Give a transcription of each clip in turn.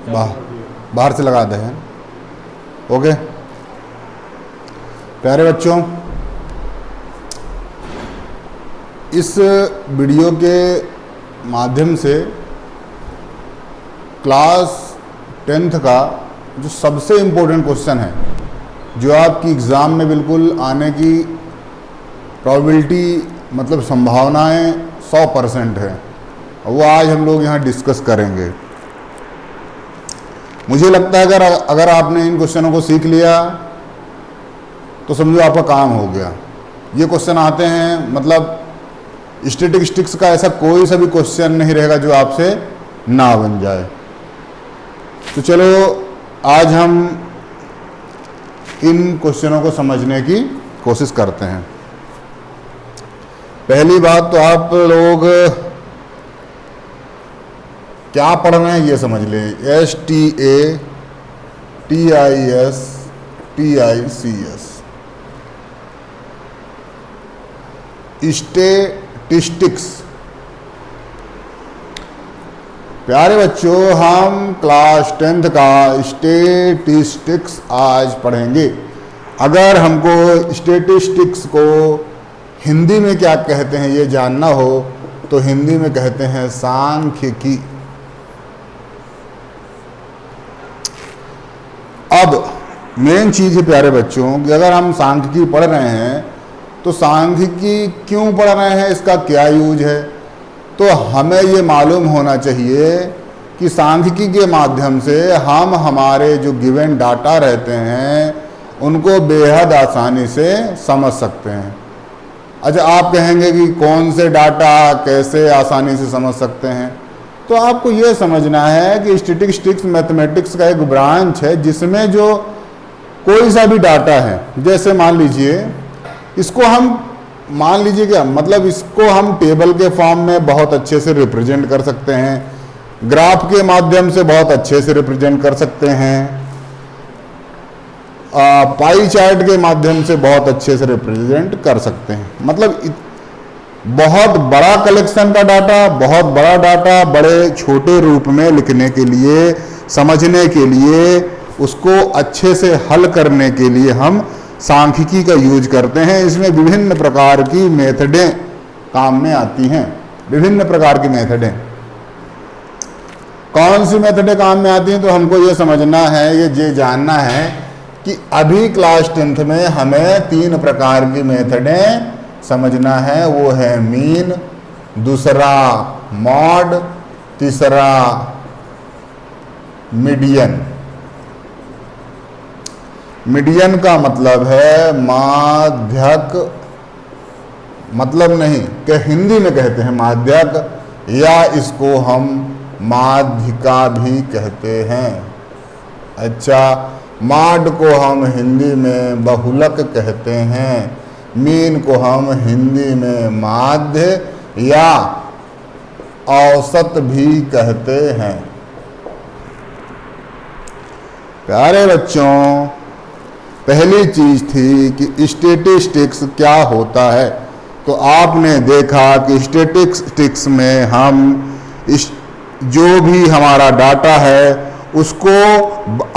बाहर से लगाते हैं। ओके प्यारे बच्चों, इस वीडियो के माध्यम से क्लास 10th का जो सबसे इम्पोर्टेंट क्वेश्चन है, जो आपकी एग्ज़ाम में बिल्कुल आने की प्रोबेबिलिटी मतलब संभावनाएं 100% है, वो आज हम लोग यहाँ डिस्कस करेंगे। मुझे लगता है अगर आपने इन क्वेश्चनों को सीख लिया तो समझो आपका काम हो गया। ये क्वेश्चन आते हैं, मतलब स्टैटिस्टिक्स का ऐसा कोई सा भी क्वेश्चन नहीं रहेगा जो आपसे ना बन जाए। तो चलो आज हम इन क्वेश्चनों को समझने की कोशिश करते हैं। पहली बात तो आप लोग क्या पढ़ रहे हैं ये समझ लें। STATISTICS statistics. प्यारे बच्चों, हम क्लास 10th का स्टैटिस्टिक्स आज पढ़ेंगे। अगर हमको स्टैटिस्टिक्स को हिंदी में क्या कहते हैं ये जानना हो तो हिंदी में कहते हैं सांख्यिकी। अब मेन चीज़ है प्यारे बच्चों कि अगर हम सांख्यिकी पढ़ रहे हैं तो सांख्यिकी क्यों पढ़ रहे हैं, इसका क्या यूज है, तो हमें ये मालूम होना चाहिए कि सांख्यिकी के माध्यम से हम हमारे जो गिवन डाटा रहते हैं उनको बेहद आसानी से समझ सकते हैं। अच्छा, आप कहेंगे कि कौन से डाटा कैसे आसानी से समझ सकते हैं, तो आपको ये समझना है कि स्टैटिस्टिक्स मैथमेटिक्स का एक ब्रांच है जिसमें जो कोई सा भी डाटा है, जैसे मान लीजिए इसको हम मान लीजिए क्या मतलब इसको हम टेबल के फॉर्म में बहुत अच्छे से रिप्रेजेंट कर सकते हैं, ग्राफ के माध्यम से बहुत अच्छे से रिप्रेजेंट कर सकते हैं, पाई चार्ट के माध्यम से बहुत अच्छे से रिप्रेजेंट कर सकते हैं। मतलब बहुत बड़ा कलेक्शन का डाटा, बहुत बड़ा डाटा बड़े छोटे रूप में लिखने के लिए, समझने के लिए, उसको अच्छे से हल करने के लिए हम सांख्यिकी का यूज करते हैं। इसमें विभिन्न प्रकार की मेथडें काम में आती हैं। विभिन्न प्रकार की मेथडें, कौन सी मेथडें काम में आती हैं, तो हमको ये समझना है, ये जानना है कि अभी क्लास 10th में हमें 3 प्रकार की मेथडें समझना है। वो है मीन, दूसरा मॉड, तीसरा मीडियन। मीडियन का मतलब है माध्यक, मतलब नहीं कि हिंदी में कहते हैं माध्यक, या इसको हम माध्यिका भी कहते हैं। अच्छा, मॉड को हम हिंदी में बहुलक कहते हैं, मीन को हम हिंदी में माध्य या औसत भी कहते हैं। प्यारे बच्चों, पहली चीज थी कि स्टैटिस्टिक्स क्या होता है। तो आपने देखा कि स्टैटिस्टिक्स में हम जो भी हमारा डाटा है उसको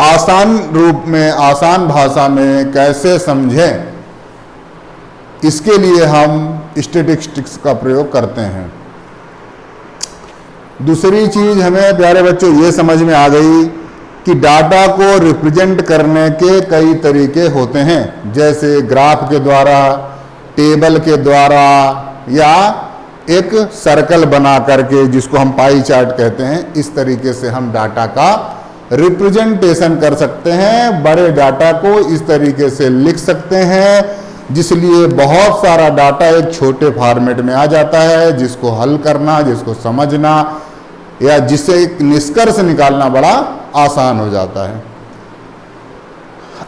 आसान रूप में, आसान भाषा में कैसे समझें, इसके लिए हम स्टैटिस्टिक्स का प्रयोग करते हैं। दूसरी चीज हमें प्यारे बच्चों ये समझ में आ गई कि डाटा को रिप्रेजेंट करने के कई तरीके होते हैं, जैसे ग्राफ के द्वारा, टेबल के द्वारा, या एक सर्कल बना करके जिसको हम पाई चार्ट कहते हैं। इस तरीके से हम डाटा का रिप्रेजेंटेशन कर सकते हैं, बड़े डाटा को इस तरीके से लिख सकते हैं, जिसलिए बहुत सारा डाटा एक छोटे फॉर्मेट में आ जाता है, जिसको हल करना, जिसको समझना या जिससे एक निष्कर्ष निकालना बड़ा आसान हो जाता है।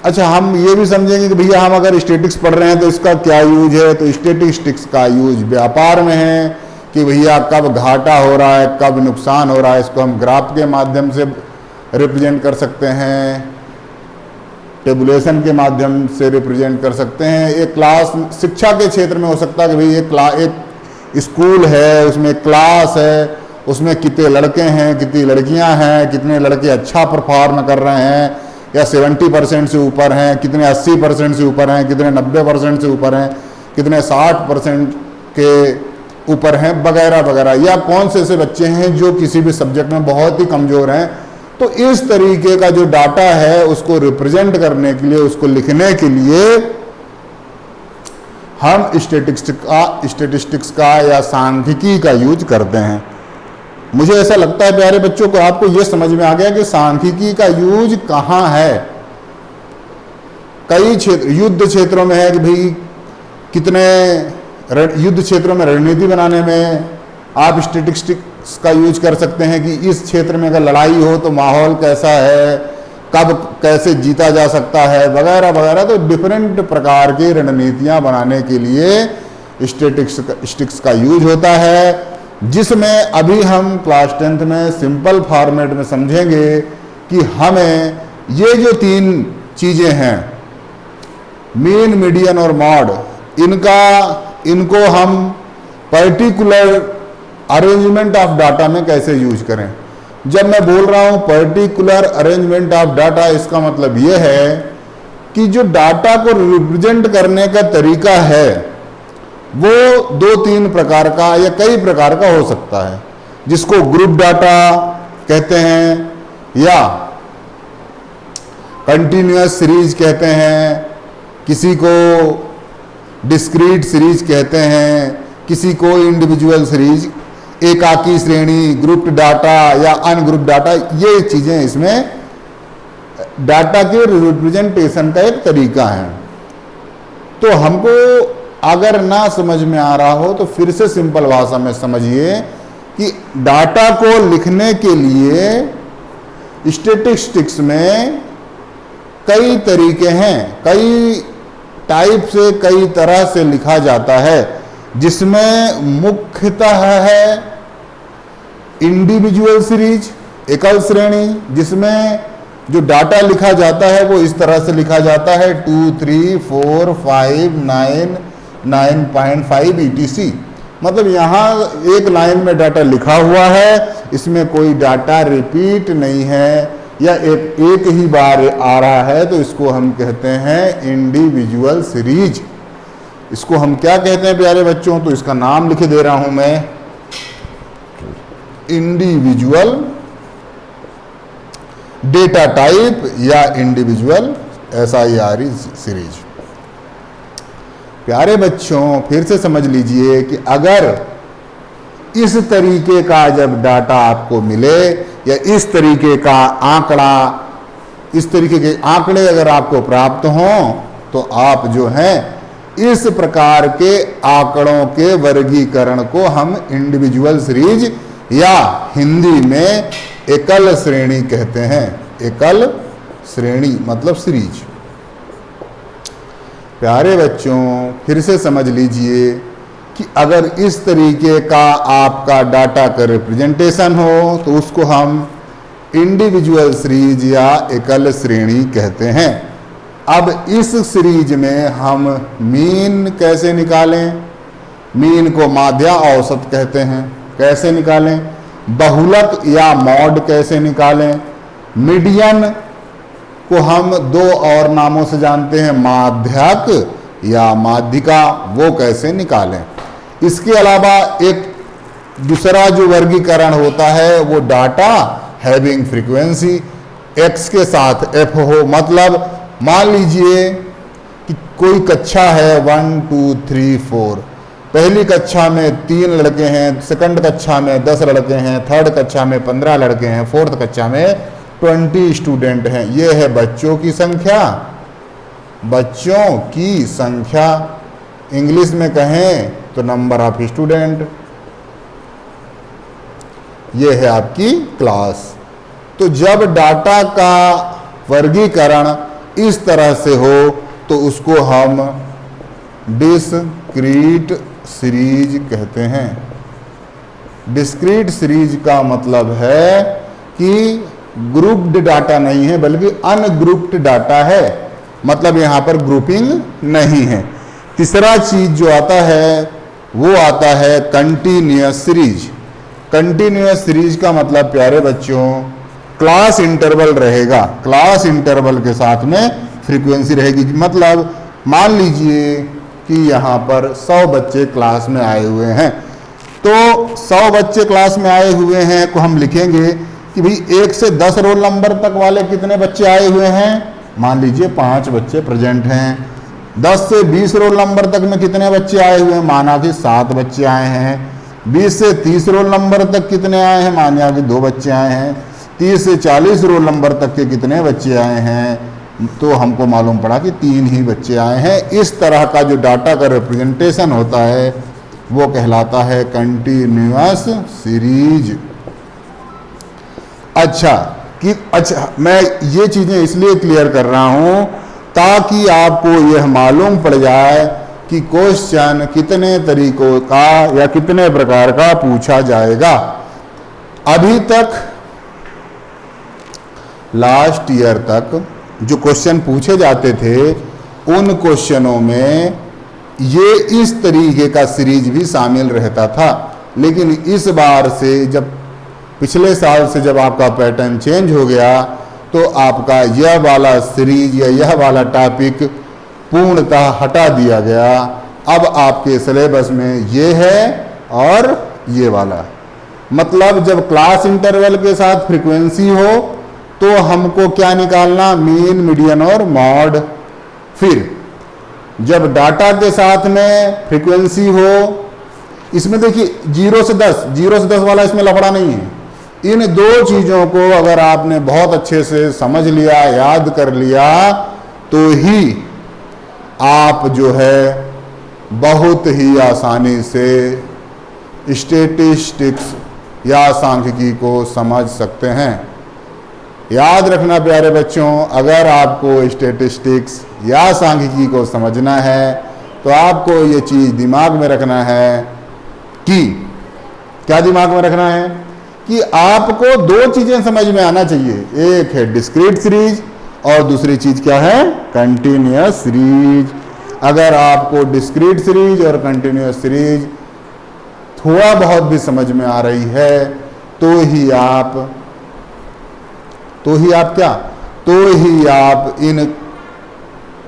अच्छा, हम ये भी समझेंगे कि भैया हम अगर स्टैटिस्टिक्स पढ़ रहे हैं तो इसका क्या यूज है। तो स्टैटिस्टिक्स का यूज व्यापार में है कि भैया कब घाटा हो रहा है, कब नुकसान हो रहा है, इसको हम ग्राफ के माध्यम से रिप्रेजेंट कर सकते हैं, टेबुलेशन के माध्यम से रिप्रेजेंट कर सकते हैं। एक क्लास शिक्षा के क्षेत्र में हो सकता है कि भाई एक स्कूल है, उसमें क्लास है उसमें कितने लड़के हैं, कितनी लड़कियां हैं, कितने लड़के अच्छा परफॉर्म कर रहे हैं या 70% से ऊपर हैं, कितने 80% से ऊपर हैं, कितने 90% से ऊपर हैं, कितने 60% के ऊपर हैं, वगैरह वगैरह, या कौन से ऐसे बच्चे हैं जो किसी भी सब्जेक्ट में बहुत ही कमज़ोर हैं। तो इस तरीके का जो डाटा है उसको रिप्रेजेंट करने के लिए, उसको लिखने के लिए हम स्टेटिस्टिक्स का या सांख्यिकी का यूज करते हैं। मुझे ऐसा लगता है प्यारे बच्चों को आपको यह समझ में आ गया कि सांख्यिकी का यूज कहाँ है। कई क्षेत्र, युद्ध क्षेत्रों में है कि भाई कितने युद्ध क्षेत्रों में रणनीति बनाने में आप स्टेटिस्टिक्स का यूज कर सकते हैं कि इस क्षेत्र में अगर लड़ाई हो तो माहौल कैसा है, कब कैसे जीता जा सकता है, वगैरह वगैरह। तो डिफरेंट प्रकार की रणनीतियां बनाने के लिए स्टेटिस्टिक्स का यूज होता है, जिसमें अभी हम क्लास 10th में सिंपल फॉर्मेट में समझेंगे कि हमें ये जो 3 चीज़ें हैं, मीन, मीडियन और मॉड, इनको हम पर्टिकुलर अरेंजमेंट ऑफ डाटा में कैसे यूज करें। जब मैं बोल रहा हूं पर्टिकुलर अरेंजमेंट ऑफ डाटा, इसका मतलब यह है कि जो डाटा को रिप्रेजेंट करने का तरीका है वो 2-3 प्रकार का या कई प्रकार का हो सकता है, जिसको ग्रुप डाटा कहते हैं या कंटिन्यूअस सीरीज कहते हैं, किसी को डिस्क्रीट सीरीज कहते हैं, किसी को इंडिविजुअल सीरीज, एकाकी श्रेणी, ग्रुप्ड डाटा या अनग्रुप डाटा। ये चीजें इसमें डाटा के रिप्रेजेंटेशन का एक तरीका है। तो हमको अगर ना समझ में आ रहा हो तो फिर से सिंपल भाषा में समझिए कि डाटा को लिखने के लिए स्टैटिस्टिक्स में कई तरीके हैं, कई टाइप से, कई तरह से लिखा जाता है, जिसमें मुख्यतः है इंडिविजुअल सीरीज, एकल श्रेणी, जिसमें जो डाटा लिखा जाता है वो इस तरह से लिखा जाता है 2, 3, 4, 5, 9, 9.5 etc। मतलब यहाँ एक लाइन में डाटा लिखा हुआ है, इसमें कोई डाटा रिपीट नहीं है या एक ही बार आ रहा है, तो इसको हम कहते हैं इंडिविजुअल सीरीज। इसको हम क्या कहते हैं प्यारे बच्चों, तो इसका नाम लिख दे रहा हूं मैं, इंडिविजुअल डेटा टाइप या इंडिविजुअल SIRE सीरीज। प्यारे बच्चों फिर से समझ लीजिए कि अगर इस तरीके का जब डाटा आपको मिले या इस तरीके का आंकड़ा, इस तरीके के आंकड़े अगर आपको प्राप्त हों, तो आप जो हैं इस प्रकार के आंकड़ों के वर्गीकरण को हम इंडिविजुअल सीरीज या हिंदी में एकल श्रेणी कहते हैं। एकल श्रेणी मतलब सीरीज। प्यारे बच्चों फिर से समझ लीजिए कि अगर इस तरीके का आपका डाटा का रिप्रेजेंटेशन हो तो उसको हम इंडिविजुअल सीरीज या एकल श्रेणी कहते हैं। अब इस सीरीज में हम मीन कैसे निकालें, मीन को माध्य औसत कहते हैं, कैसे निकालें, बहुलक या मॉड कैसे निकालें, मीडियन को हम 2 और नामों से जानते हैं, माध्यक या माध्यिका, वो कैसे निकालें। इसके अलावा एक दूसरा जो वर्गीकरण होता है वो डाटा हैविंग फ्रीक्वेंसी x के साथ f हो। मतलब मान लीजिए कि कोई कक्षा है 1, 2, 3, 4, पहली कक्षा में 3 लड़के हैं, सेकंड कक्षा में 10 लड़के हैं, थर्ड कक्षा में 15 लड़के हैं, फोर्थ कक्षा में 20 स्टूडेंट हैं। ये है बच्चों की संख्या। बच्चों की संख्या इंग्लिश में कहें तो नंबर ऑफ स्टूडेंट। ये है आपकी क्लास। तो जब डाटा का वर्गीकरण इस तरह से हो तो उसको हम डिस्क्रीट सीरीज कहते हैं। डिस्क्रीट सीरीज का मतलब है कि ग्रुप्ड डाटा नहीं है बल्कि अनग्रुप्ड डाटा है, मतलब यहां पर ग्रुपिंग नहीं है। तीसरा चीज जो आता है वो आता है कंटिन्यूअस सीरीज। कंटिन्यूअस सीरीज का मतलब प्यारे बच्चों क्लास इंटरवल रहेगा, क्लास इंटरवल के साथ में फ्रीक्वेंसी रहेगी। मतलब मान लीजिए कि यहाँ पर 100 बच्चे क्लास में आए हुए हैं, तो 100 बच्चे क्लास में आए हुए हैं को हम लिखेंगे कि भाई 1 से 10 रोल नंबर तक वाले कितने बच्चे आए हुए हैं, मान लीजिए 5 बच्चे प्रेजेंट हैं। 10 से 20 रोल नंबर तक में कितने बच्चे आए हुए हैं, माना कि 7 बच्चे आए हैं। 20 से 30 रोल नंबर तक कितने आए हैं, माना कि 2 बच्चे आए हैं। 30 से 40 रोल नंबर तक के कितने बच्चे आए हैं, तो हमको मालूम पड़ा कि 3 ही बच्चे आए हैं। इस तरह का जो डाटा का रिप्रेजेंटेशन होता है वो कहलाता है कंटिन्यूअस सीरीज। अच्छा, मैं ये चीजें इसलिए क्लियर कर रहा हूं ताकि आपको यह मालूम पड़ जाए कि क्वेश्चन कितने तरीकों का या कितने प्रकार का पूछा जाएगा। अभी तक लास्ट ईयर तक जो क्वेश्चन पूछे जाते थे उन क्वेश्चनों में ये इस तरीके का सीरीज भी शामिल रहता था, लेकिन इस बार से जब पिछले साल से जब आपका पैटर्न चेंज हो गया तो आपका यह वाला सीरीज या यह वाला टॉपिक पूर्णतः हटा दिया गया। अब आपके सिलेबस में ये है और ये वाला, मतलब जब क्लास इंटरवल के साथ फ्रीक्वेंसी हो तो हमको क्या निकालना, मीन, मीडियन और मॉड। फिर जब डाटा के साथ में फ्रीक्वेंसी हो, इसमें देखिए 0 से 10 वाला इसमें लफड़ा नहीं है। इन 2 चीजों को अगर आपने बहुत अच्छे से समझ लिया, याद कर लिया, तो ही आप जो है बहुत ही आसानी से स्टैटिस्टिक्स या सांख्यिकी को समझ सकते हैं। याद रखना प्यारे बच्चों, अगर आपको स्टैटिस्टिक्स या सांख्यिकी को समझना है तो आपको ये चीज़ दिमाग में रखना है कि, क्या दिमाग में रखना है कि आपको 2 चीज़ें समझ में आना चाहिए। एक है डिस्क्रीट सीरीज और दूसरी चीज़ क्या है, कंटिन्यूअस सीरीज। अगर आपको डिस्क्रीट सीरीज और कंटिन्यूअस सीरीज थोड़ा बहुत भी समझ में आ रही है तो ही आप इन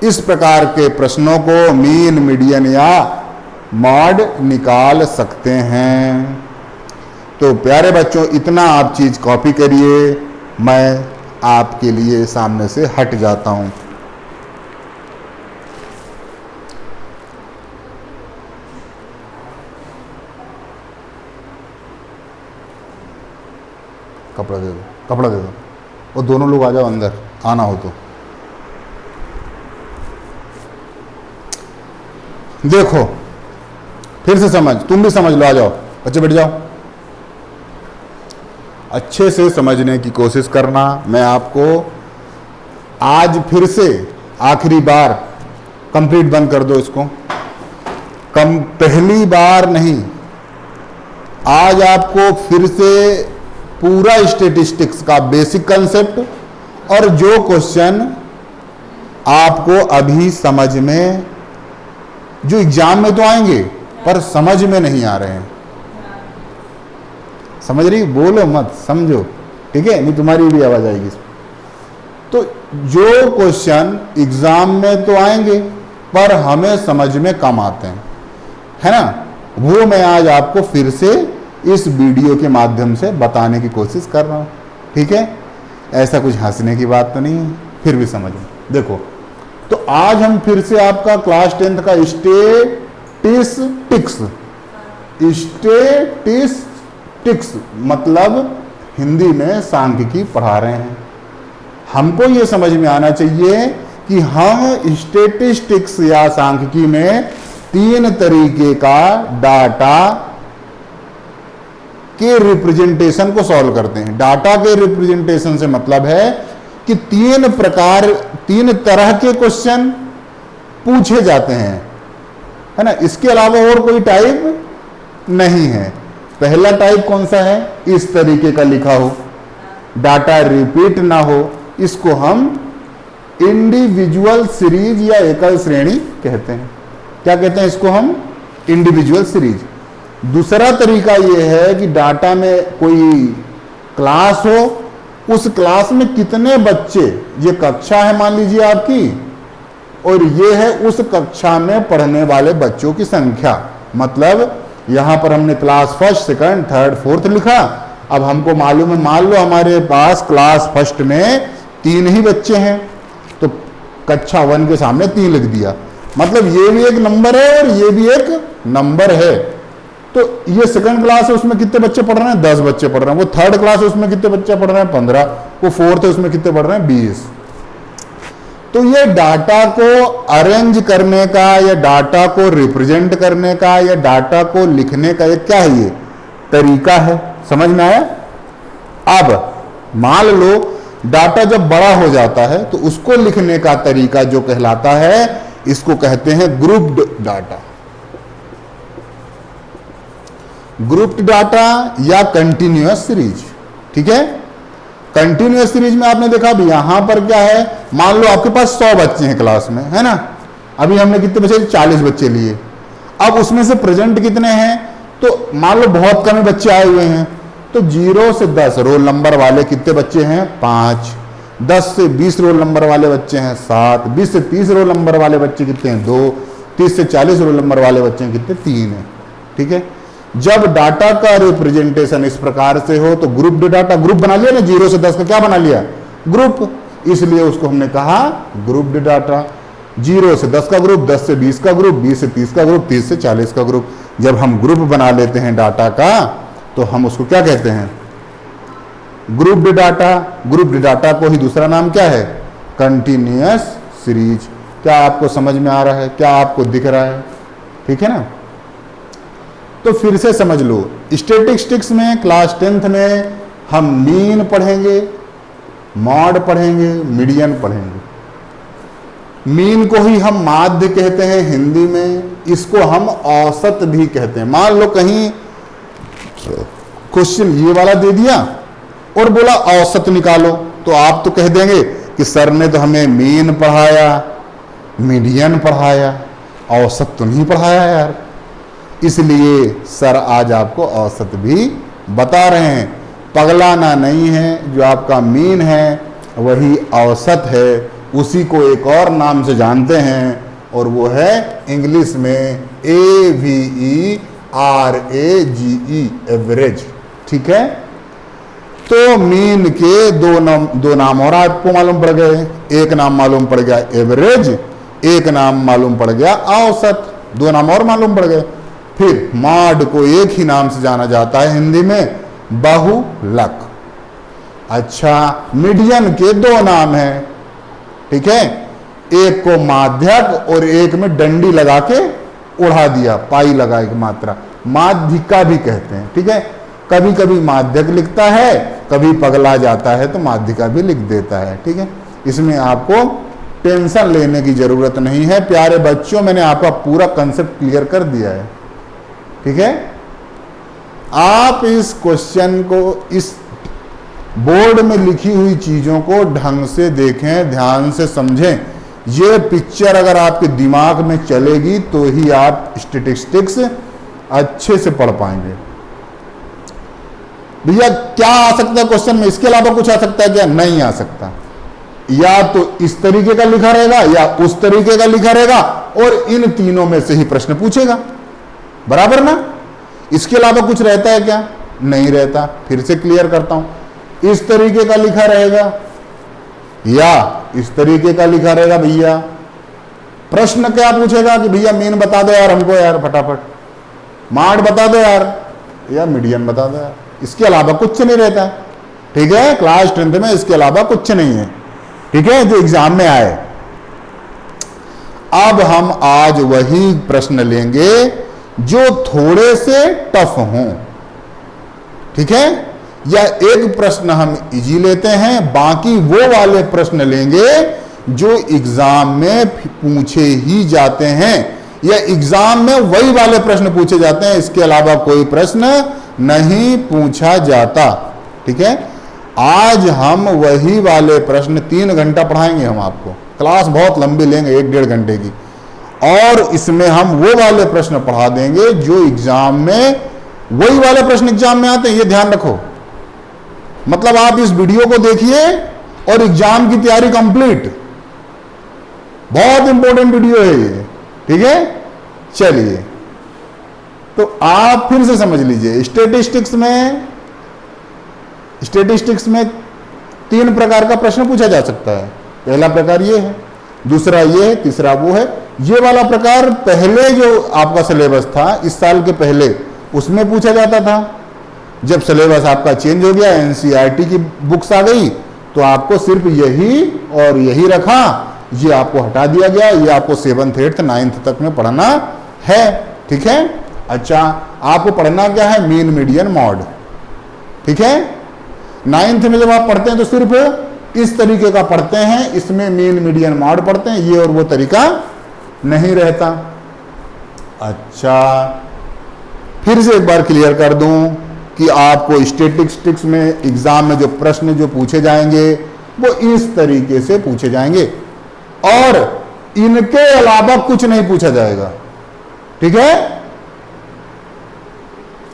इस प्रकार के प्रश्नों को मीन, मीडियन या मॉड निकाल सकते हैं। तो प्यारे बच्चों इतना आप चीज कॉपी करिए, मैं आपके लिए सामने से हट जाता हूं। कपड़ा दे दो, वो दोनों लोग आ जाओ अंदर, आना हो तो। देखो फिर से समझ, तुम भी समझ लो, आ जाओ बच्चे, बैठ जाओ। अच्छे से समझने की कोशिश करना। मैं आपको आज फिर से आखिरी बार, कंप्लीट बंद कर दो इसको, पहली बार नहीं, आज आपको फिर से पूरा स्टैटिस्टिक्स का बेसिक कंसेप्ट और जो क्वेश्चन आपको अभी समझ में, जो एग्जाम में तो आएंगे पर समझ में नहीं आ रहे हैं, समझ रही, बोलो मत, समझो, ठीक है, नहीं तुम्हारी भी आवाज आएगी। तो जो क्वेश्चन एग्जाम में तो आएंगे पर हमें समझ में कम आते हैं, है ना, वो मैं आज आपको फिर से इस वीडियो के माध्यम से बताने की कोशिश कर रहा हूं, ठीक है। ऐसा कुछ हंसने की बात तो नहीं है, फिर भी समझो। देखो, तो आज हम फिर से आपका क्लास 10th का स्टैटिस्टिक्स मतलब हिंदी में सांख्यिकी पढ़ा रहे हैं। हमको ये समझ में आना चाहिए कि हम स्टैटिस्टिक्स या सांख्यिकी में 3 तरीके का डाटा के रिप्रेजेंटेशन को सॉल्व करते हैं। डाटा के रिप्रेजेंटेशन से मतलब है कि 3 तरह के क्वेश्चन पूछे जाते हैं, है ना, इसके अलावा और कोई टाइप नहीं है। पहला टाइप कौन सा है, इस तरीके का लिखा हो, डाटा रिपीट ना हो, इसको हम इंडिविजुअल सीरीज या एकल श्रेणी कहते हैं। क्या कहते हैं इसको हम, इंडिविजुअल सीरीज। दूसरा तरीका यह है कि डाटा में कोई क्लास हो, उस क्लास में कितने बच्चे, ये कक्षा है मान लीजिए आपकी, और ये है उस कक्षा में पढ़ने वाले बच्चों की संख्या। मतलब यहां पर हमने class first, second, third, fourth लिखा। अब हमको मालूम है, मान लो हमारे पास क्लास फर्स्ट में 3 ही बच्चे हैं, तो कक्षा 1 के सामने 3 लिख दिया। मतलब ये भी एक नंबर है और ये भी एक नंबर है। तो ये सेकंड क्लास है, उसमें कितने बच्चे पढ़ रहे हैं? 10 बच्चे पढ़ रहे हैं। वो थर्ड क्लास है, उसमें कितने बच्चे पढ़ रहे हैं? 15। वो फोर्थ है, उसमें कितने पढ़ रहे हैं? 20। तो ये डाटा को अरेंज करने का या डाटा को रिप्रेजेंट करने का या डाटा को लिखने का ये क्या है? ये तरीका है। समझ में आया? अब मान लो डाटा जब बड़ा हो जाता है तो उसको लिखने का तरीका जो कहलाता है, इसको कहते हैं ग्रुप्ड डाटा। ग्रुप्ड डाटा या कंटिन्यूअस सीरीज। ठीक है, कंटिन्यूअस सीरीज में आपने देखा, अभी यहां पर क्या है, मान लो आपके पास 100 बच्चे हैं क्लास में, है ना। अभी हमने कितने बच्चे? 40 बच्चे लिए। अब उसमें से प्रेजेंट कितने हैं? तो मान लो बहुत कम बच्चे आए हुए हैं, तो 0 से 10 रोल नंबर वाले कितने बच्चे हैं? 5। 10 से 20 रोल नंबर वाले बच्चे हैं 7। 20 से 30 रोल नंबर वाले बच्चे कितने हैं? 2। 30 से 40 रोल नंबर वाले बच्चे कितने? 3 है। ठीक है, जब डाटा का रिप्रेजेंटेशन इस प्रकार से हो तो ग्रुप डाटा, ग्रुप बना लिया ना, 0 से 10 का क्या बना लिया? ग्रुप। इसलिए उसको हमने कहा ग्रुप्ड डाटा। 0 से 10 का ग्रुप, 10 से 20 का ग्रुप, 20 से 30 का ग्रुप, 30 से 40 का ग्रुप। जब हम ग्रुप बना लेते हैं डाटा का तो हम उसको क्या कहते हैं? Grouped data. ग्रुप्ड डाटा को ही दूसरा नाम क्या है? Continuous series. क्या आपको समझ में आ रहा है? क्या आपको दिख रहा है? ठीक है ना। तो फिर से समझ लो, स्टैटिस्टिक्स में क्लास 10th में हम मीन पढ़ेंगे, मॉड पढ़ेंगे, मीडियन पढ़ेंगे। मीन को ही हम माध्य कहते हैं हिंदी में, इसको हम औसत भी कहते हैं। मान लो कहीं क्वेश्चन ये वाला दे दिया और बोला औसत निकालो, तो आप तो कह देंगे कि सर ने तो हमें मीन पढ़ाया, मीडियन पढ़ाया, औसत तो नहीं पढ़ाया यार। इसलिए सर आज आपको औसत भी बता रहे हैं। पगलाना नहीं है, जो आपका मीन है वही औसत है, उसी को एक और नाम से जानते हैं और वो है इंग्लिश में AVERAGE, एवरेज। ठीक है, तो मीन के दो नाम और आपको मालूम पड़ गए। एक नाम मालूम पड़ गया एवरेज, एक नाम मालूम पड़ गया औसत। 2 नाम और मालूम पड़ गए। फिर मॉड को एक ही नाम से जाना जाता है हिंदी में, बहुलक। अच्छा, मीडियन के 2 नाम हैं। ठीक है, एक को माध्यक और एक में डंडी लगा के उड़ा दिया, पाई लगा एक मात्रा, माध्यिका भी कहते हैं। ठीक है, कभी कभी माध्यक लिखता है, कभी पगला जाता है तो माध्यिका भी लिख देता है। ठीक है, इसमें आपको टेंशन लेने की जरूरत नहीं है प्यारे बच्चों, मैंने आपका पूरा कंसेप्ट क्लियर कर दिया है। ठीक है, आप इस क्वेश्चन को, इस बोर्ड में लिखी हुई चीजों को ढंग से देखें, ध्यान से समझें। ये पिक्चर अगर आपके दिमाग में चलेगी तो ही आप स्टैटिस्टिक्स अच्छे से पढ़ पाएंगे। भैया क्या आ सकता है क्वेश्चन में, इसके अलावा कुछ आ सकता है क्या? नहीं आ सकता। या तो इस तरीके का लिखा रहेगा या उस तरीके का लिखा रहेगा, और इन तीनों में से ही प्रश्न पूछेगा, बराबर ना। इसके अलावा कुछ रहता है क्या? नहीं रहता। फिर से क्लियर करता हूं, इस तरीके का लिखा रहेगा या इस तरीके का लिखा रहेगा। भैया प्रश्न क्या पूछेगा कि भैया मीन बता दो यार हमको, यार फटाफट, मार्ड बता दो यार, या मीडियन बता दो यार। इसके अलावा कुछ नहीं रहता। ठीक है, क्लास 10th में इसके अलावा कुछ नहीं है। ठीक है, जो एग्जाम में आए। अब हम आज वही प्रश्न लेंगे जो थोड़े से टफ हों। ठीक है, या एक प्रश्न हम इजी लेते हैं, बाकी वो वाले प्रश्न लेंगे जो एग्जाम में पूछे ही जाते हैं, या एग्जाम में वही वाले प्रश्न पूछे जाते हैं, इसके अलावा कोई प्रश्न नहीं पूछा जाता। ठीक है, आज हम वही वाले प्रश्न 3 घंटा पढ़ाएंगे हम आपको, क्लास बहुत लंबी लेंगे 1-1.5 घंटे की, और इसमें हम वो वाले प्रश्न पढ़ा देंगे जो एग्जाम में वही वाले प्रश्न एग्जाम में आते हैं, ये ध्यान रखो। मतलब आप इस वीडियो को देखिए और एग्जाम की तैयारी कंप्लीट। बहुत इंपॉर्टेंट वीडियो है ये, ठीक है। चलिए, तो आप फिर से समझ लीजिए, स्टैटिस्टिक्स में 3 प्रकार का प्रश्न पूछा जा सकता है। पहला प्रकार ये है, दूसरा ये है, तीसरा वो है। ये वाला प्रकार पहले जो आपका सिलेबस था इस साल के पहले, उसमें पूछा जाता था। जब सिलेबस आपका चेंज हो गया, एनसीईआरटी की बुक्स आ गई, तो आपको सिर्फ यही और यही रखा, ये आपको हटा दिया गया। ये आपको 7th 8th 9th तक में पढ़ना है, ठीक है। अच्छा, आपको पढ़ना क्या है? मीन मीडियन मॉड, ठीक है। 9th में जब आप पढ़ते हैं तो सिर्फ इस तरीके का पढ़ते हैं, इसमें मीन मीडियन मॉड पढ़ते हैं, ये और वो तरीका नहीं रहता। अच्छा, फिर से एक बार क्लियर कर दूं कि आपको स्टैटिस्टिक्स में एग्जाम में जो प्रश्न जो पूछे जाएंगे वो इस तरीके से पूछे जाएंगे और इनके अलावा कुछ नहीं पूछा जाएगा, ठीक है।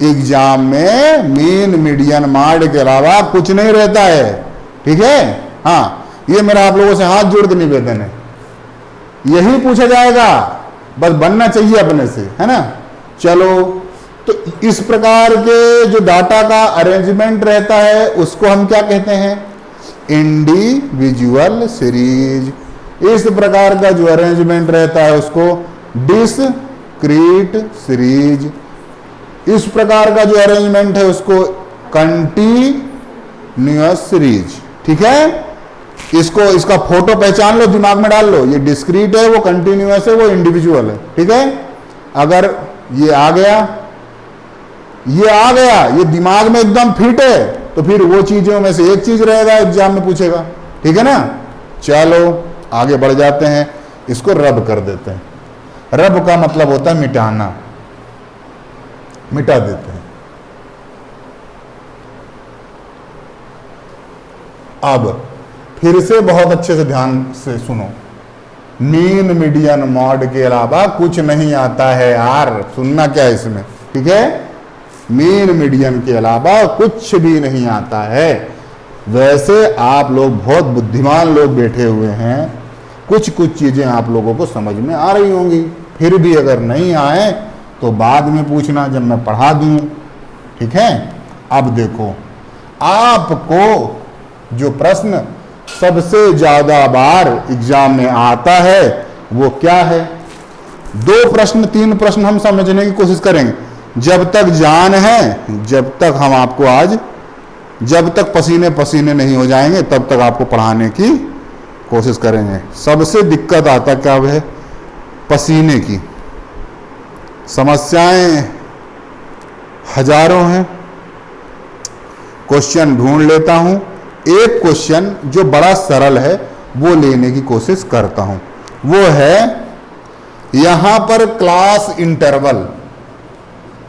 एग्जाम में मीन मीडियन मॉड के अलावा कुछ नहीं रहता है, ठीक है। हाँ, ये मेरा आप लोगों से हाथ जोड़ के निवेदन है, यही पूछा जाएगा, बस बनना चाहिए अपने से, है ना। चलो, तो इस प्रकार के जो डाटा का अरेंजमेंट रहता है उसको हम क्या कहते हैं? Individual series. इस प्रकार का जो अरेंजमेंट रहता है उसको डिस्क्रीट सीरीज। इस प्रकार का जो अरेंजमेंट है उसको कंटीन्यूअस सीरीज, ठीक है। इसको, इसका फोटो पहचान लो, दिमाग में डाल लो। ये डिस्क्रीट है, वो कंटीन्यूअस है, वो इंडिविजुअल है, ठीक है। अगर ये आ गया, ये दिमाग में एकदम फिट है, तो फिर वो चीजों में से एक चीज रहेगा, एग्जाम में पूछेगा, ठीक है ना। चलो आगे बढ़ जाते हैं, इसको रब कर देते हैं। रब का मतलब होता है मिटाना, मिटा देते हैं। अब फिर से बहुत अच्छे से ध्यान से सुनो, मीन मीडियन मॉड के अलावा कुछ नहीं आता है यार। सुनना क्या है इसमें, ठीक है। मीन मीडियन के अलावा कुछ भी नहीं आता है। वैसे आप लोग बहुत बुद्धिमान लोग बैठे हुए हैं, कुछ चीजें आप लोगों को समझ में आ रही होंगी। फिर भी अगर नहीं आए तो बाद में पूछना, जब मैं पढ़ा दूं, ठीक है। अब देखो, आपको जो प्रश्न सबसे ज्यादा बार एग्जाम में आता है वो क्या है? 2 प्रश्न 3 प्रश्न हम समझने की कोशिश करेंगे। जब तक जान है, जब तक हम आपको आज, जब तक पसीने पसीने नहीं हो जाएंगे तब तक आपको पढ़ाने की कोशिश करेंगे। सबसे दिक्कत आता क्या है? पसीने की। समस्याएं हजारों हैं, क्वेश्चन ढूंढ लेता हूं, एक क्वेश्चन जो बड़ा सरल है वो लेने की कोशिश करता हूं। वो है यहां पर class interval.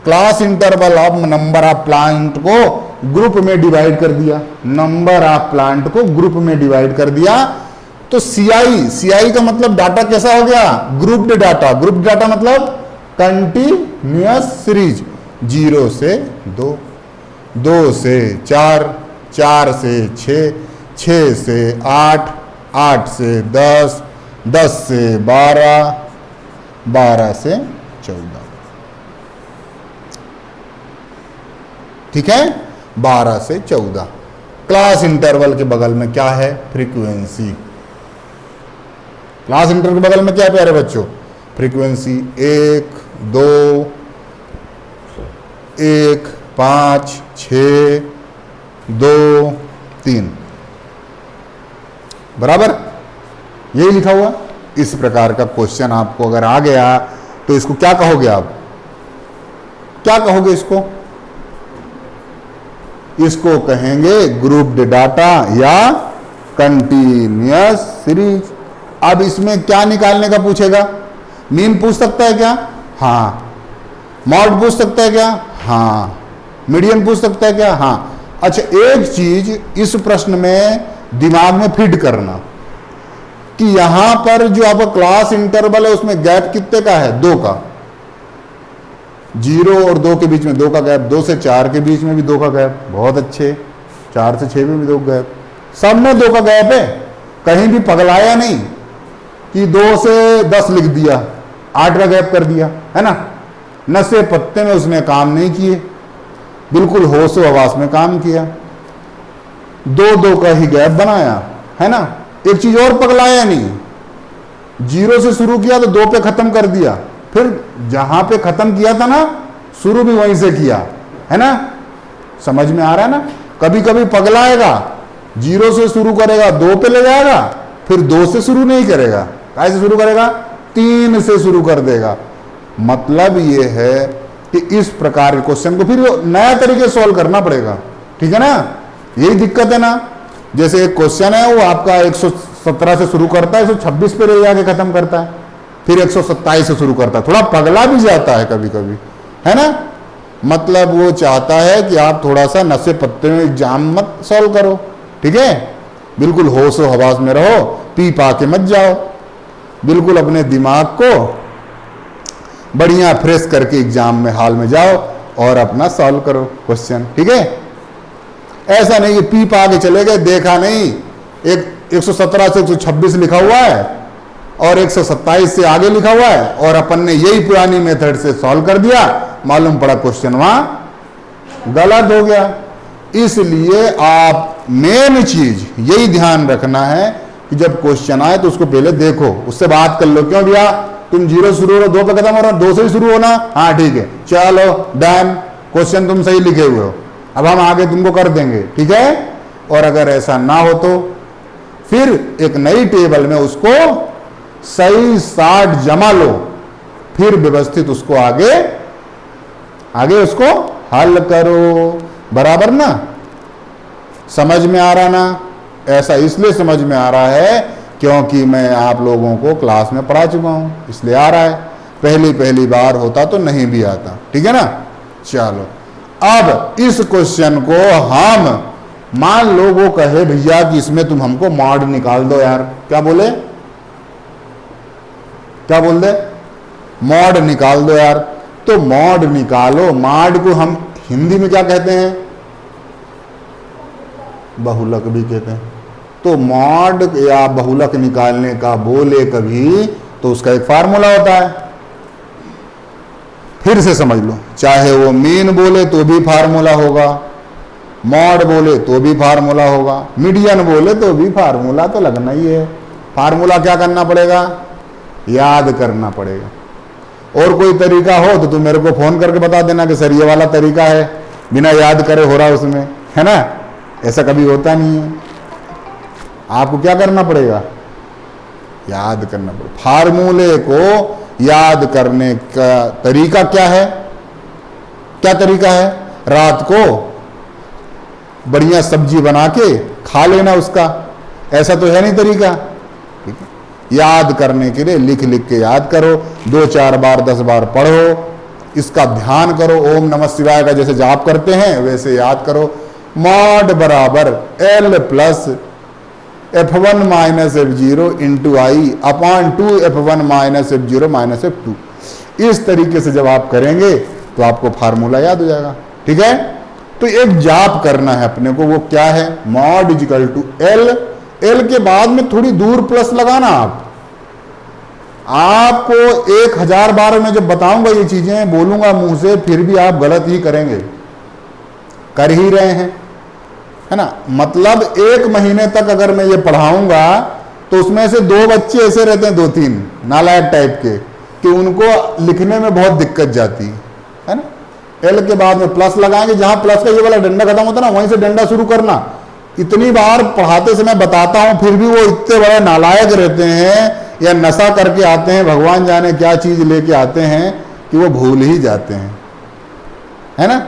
Class interval of number of plant को ग्रुप में डिवाइड कर दिया, नंबर ऑफ प्लांट को ग्रुप में डिवाइड कर दिया। तो सीआई का मतलब डाटा कैसा हो गया? Grouped data. ग्रुप्ड डाटा मतलब कंटिन्यूअस सीरीज। 0 से 2, 2 से 4, 4 से 6, 6 से 8, 8 से 10, 10 से 12, 12 से 14, ठीक है। 12 से 14। क्लास इंटरवल के बगल में क्या है? फ्रीक्वेंसी। क्लास इंटरवल के बगल में क्या है प्यारे बच्चों? फ्रीक्वेंसी। 1, 2, 1, 5, 6, 2, 3, बराबर यही लिखा हुआ। इस प्रकार का क्वेश्चन आपको अगर आ गया तो इसको क्या कहोगे? आप क्या कहोगे इसको? इसको कहेंगे ग्रुप्ड डाटा या कंटीन्यूअस सीरीज। अब इसमें क्या निकालने का पूछेगा? मीन पूछ सकता है क्या? हाँ। मॉड पूछ सकता है क्या? हाँ। मीडियन पूछ सकता है क्या? हाँ। अच्छा, एक चीज इस प्रश्न में दिमाग में फिट करना कि यहां पर जो आपका क्लास इंटरवल है उसमें गैप कितने का है? 2 का। 0 और 2 के बीच में 2 का गैप, 2 से 4 के बीच में भी 2 का गैप, बहुत अच्छे। 4 से 6 में भी 2 गैप, सब में 2 का गैप है। कहीं भी पगलाया नहीं कि 2 से 10 लिख दिया, 8 का गैप कर दिया, है ना। नशे पत्ते में उसने काम नहीं किए, बिल्कुल होशो हवास में काम किया। 2 का ही गैप बनाया, है ना। एक चीज और पगलाया नहीं, 0 से शुरू किया तो 2 पे खत्म कर दिया, फिर जहां पे खत्म किया था ना शुरू भी वहीं से किया, है ना। समझ में आ रहा है ना। कभी कभी पगलाएगा, 0 से शुरू करेगा, 2 पे ले जाएगा, फिर 2 से शुरू नहीं करेगा, कैसे शुरू करेगा, 3 से शुरू कर देगा। मतलब ये है कि इस प्रकार के क्वेश्चन को फिर नया तरीके से सॉल्व करना पड़ेगा, ठीक है ना। यही दिक्कत है ना। जैसे एक क्वेश्चन है वो आपका 117 से शुरू करता है, 126 पे ले जाके खत्म करता है, फिर 127 से शुरू करता है, थोड़ा पगला भी जाता है कभी कभी, है ना। मतलब वो चाहता है कि आप थोड़ा सा नशे पत्ते में एग्जाम मत सॉल्व करो, ठीक है। बिल्कुल होशो हवास में रहो, पी पा के मत जाओ, बिल्कुल अपने दिमाग को बढ़िया फ्रेश करके एग्जाम में हाल में जाओ और अपना सॉल्व करो क्वेश्चन, ठीक है। ऐसा नहीं कि पी पा के चले गए, देखा नहीं, एक 117 से 126 लिखा हुआ है और 127 से आगे लिखा हुआ है और अपन ने यही पुरानी मेथड से सॉल्व कर दिया, मालूम पड़ा क्वेश्चन वहां गलत हो गया। इसलिए आप मेन चीज यही ध्यान रखना है कि जब क्वेश्चन आए तो उसको पहले देखो, उससे बात कर लो, क्यों भैया तुम 0 शुरू हो, 2 पे खत्म हो रहा, 2 से ही शुरू होना, हाँ ठीक है, चलो डन, क्वेश्चन तुम सही लिखे हुए हो, अब हम आगे तुमको कर देंगे, ठीक है। और अगर ऐसा ना हो तो फिर एक नई टेबल में उसको सही 60 जमा लो, फिर व्यवस्थित उसको आगे उसको हल करो, बराबर ना। समझ में आ रहा ना। ऐसा इसलिए समझ में आ रहा है क्योंकि मैं आप लोगों को क्लास में पढ़ा चुका हूं, इसलिए आ रहा है। पहली बार होता तो नहीं भी आता, ठीक है ना। चलो अब इस क्वेश्चन को हम मान लो वो कहे भैया कि इसमें तुम हमको मॉड निकाल दो यार, क्या बोले, क्या बोल दे, मॉड निकाल दो यार। तो मॉड निकालो, मॉड को हम हिंदी में क्या कहते हैं, बहुलक भी कहते हैं। तो मॉड या बहुलक निकालने का बोले कभी तो उसका एक फार्मूला होता है, फिर से समझ लो, चाहे वो मीन बोले तो भी फार्मूला होगा, मॉड बोले तो भी फार्मूला होगा, मीडियन बोले तो भी फार्मूला तो लगना ही है। फार्मूला क्या करना पड़ेगा, याद करना पड़ेगा। और कोई तरीका हो तो तुम मेरे को फोन करके बता देना कि सर ये वाला तरीका है, बिना याद करे हो रहा उसमें, है ना। ऐसा कभी होता नहीं है, आपको क्या करना पड़ेगा, याद करना पड़ेगा। फार्मूले को याद करने का तरीका क्या है, क्या तरीका है, रात को बढ़िया सब्जी बना के खा लेना उसका, ऐसा तो है नहीं तरीका, ठीक है। याद करने के लिए लिख लिख के याद करो, 2-4 बार 10 बार पढ़ो, इसका ध्यान करो। ओम नमः शिवाय का जैसे जाप करते हैं वैसे याद करो। मॉड बराबर L plus F1 minus F0 into I upon 2 F1 minus F0 minus F2। इस तरीके से जब आप करेंगे तो आपको फार्मूला याद हो जाएगा, ठीक है। तो एक जाप करना है अपने को, वो क्या है, मॉड इजिकल टू एल के बाद में थोड़ी दूर प्लस लगाना। आपको 1000 बार मैं जब बताऊंगा ये चीजें, बोलूंगा मुंह से, फिर भी आप गलत ही करेंगे, कर ही रहे हैं, है ना। मतलब 1 महीने तक अगर मैं ये पढ़ाऊंगा तो उसमें से 2 बच्चे ऐसे रहते हैं, 2-3 नालायक टाइप के, कि उनको लिखने में बहुत दिक्कत जाती है ना। एल के बाद में प्लस लगाएंगे, जहां प्लस का ये वाला डंडा खत्म होता है ना, वहीं से डंडा शुरू करना। इतनी बार पढ़ाते समय बताता हूं, फिर भी वो इतने बड़े नालायक रहते हैं या नशा करके आते हैं, भगवान जाने क्या चीज लेके आते हैं कि वो भूल ही जाते हैं, है ना।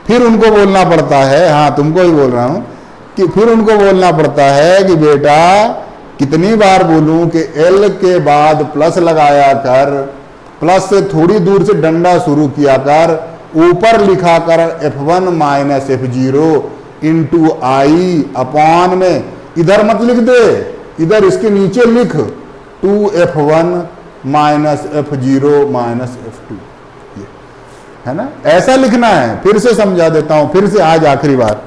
फिर उनको बोलना पड़ता है, हाँ तुमको ही बोल रहा हूं, कि फिर उनको बोलना पड़ता है कि बेटा कितनी बार बोलूं कि एल के बाद प्लस लगाया कर, प्लस से थोड़ी दूर से डंडा शुरू किया कर, ऊपर लिखा कर F1 minus F0 into I upon में, इधर मत लिख दे, इधर इसके नीचे लिख 2 F1 minus F0 minus F2। है ना, ऐसा लिखना है। फिर से समझा देता हूं, फिर से आज आखिरी बार।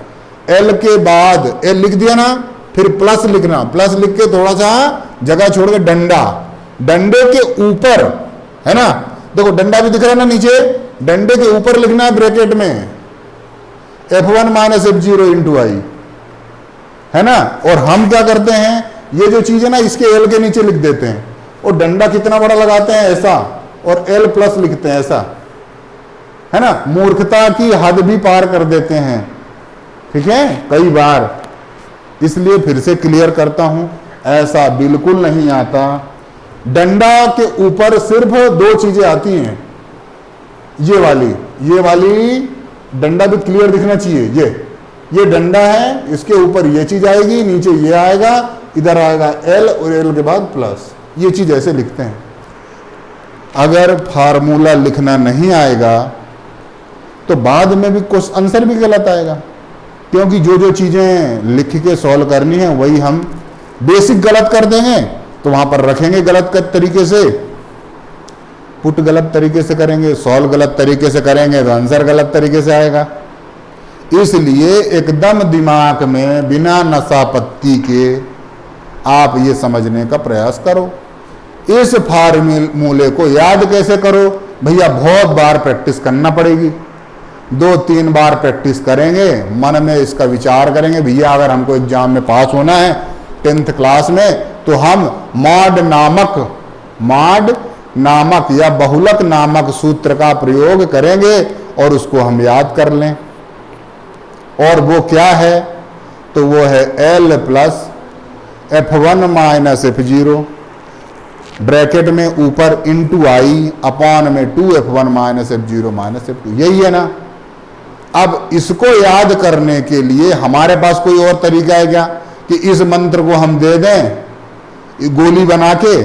एल के बाद एल लिख दिया ना, फिर प्लस लिखना, प्लस लिख के थोड़ा सा जगह छोड़ के डंडा, डंडे के ऊपर, है ना, देखो डंडा भी दिख रहा है ना नीचे, डंडे के ऊपर लिखना है ब्रैकेट में F1 माइनस F0 इंटू आई, है ना। और हम क्या करते हैं, ये जो चीज है ना इसके एल के नीचे लिख देते हैं, और डंडा कितना बड़ा लगाते हैं ऐसा, और एल प्लस लिखते हैं ऐसा, है ना। मूर्खता की हद भी पार कर देते हैं, ठीक है, कई बार। इसलिए फिर से क्लियर करता हूं, ऐसा बिल्कुल नहीं आता। डंडा के ऊपर सिर्फ दो चीजें आती हैं, ये वाली डंडा भी क्लियर दिखना चाहिए। ये डंडा है, इसके ऊपर ये चीज आएगी, नीचे ये आएगा, इधर आएगा एल, और एल के बाद प्लस। ये चीज ऐसे लिखते हैं। अगर फार्मूला लिखना नहीं आएगा तो बाद में भी कुछ आंसर भी गलत आएगा, क्योंकि जो चीजें लिख के सॉल्व करनी है वही हम बेसिक गलत कर देंगे, तो वहां पर रखेंगे गलत तरीके से, पुट गलत तरीके से करेंगे, सॉल्व गलत तरीके से करेंगे, तो आंसर गलत तरीके से आएगा। इसलिए एकदम दिमाग में बिना नशा पत्ती के आप ये समझने का प्रयास करो। इस फार्मूले को याद कैसे करो भैया, बहुत बार प्रैक्टिस करना पड़ेगी। 2-3 बार प्रैक्टिस करेंगे, मन में इसका विचार करेंगे, भैया अगर हमको एग्जाम में पास होना है 10th क्लास में, तो हम मॉड नामक या बहुलक नामक सूत्र का प्रयोग करेंगे और उसको हम याद कर लें। और वो क्या है, तो वो है L plus F1 minus F0 bracket में ऊपर इंटू आई अपान में 2F1 minus F0 minus F2, यही है ना। अब इसको याद करने के लिए हमारे पास कोई और तरीका है क्या कि इस मंत्र को हम दे दें, गोली बना के,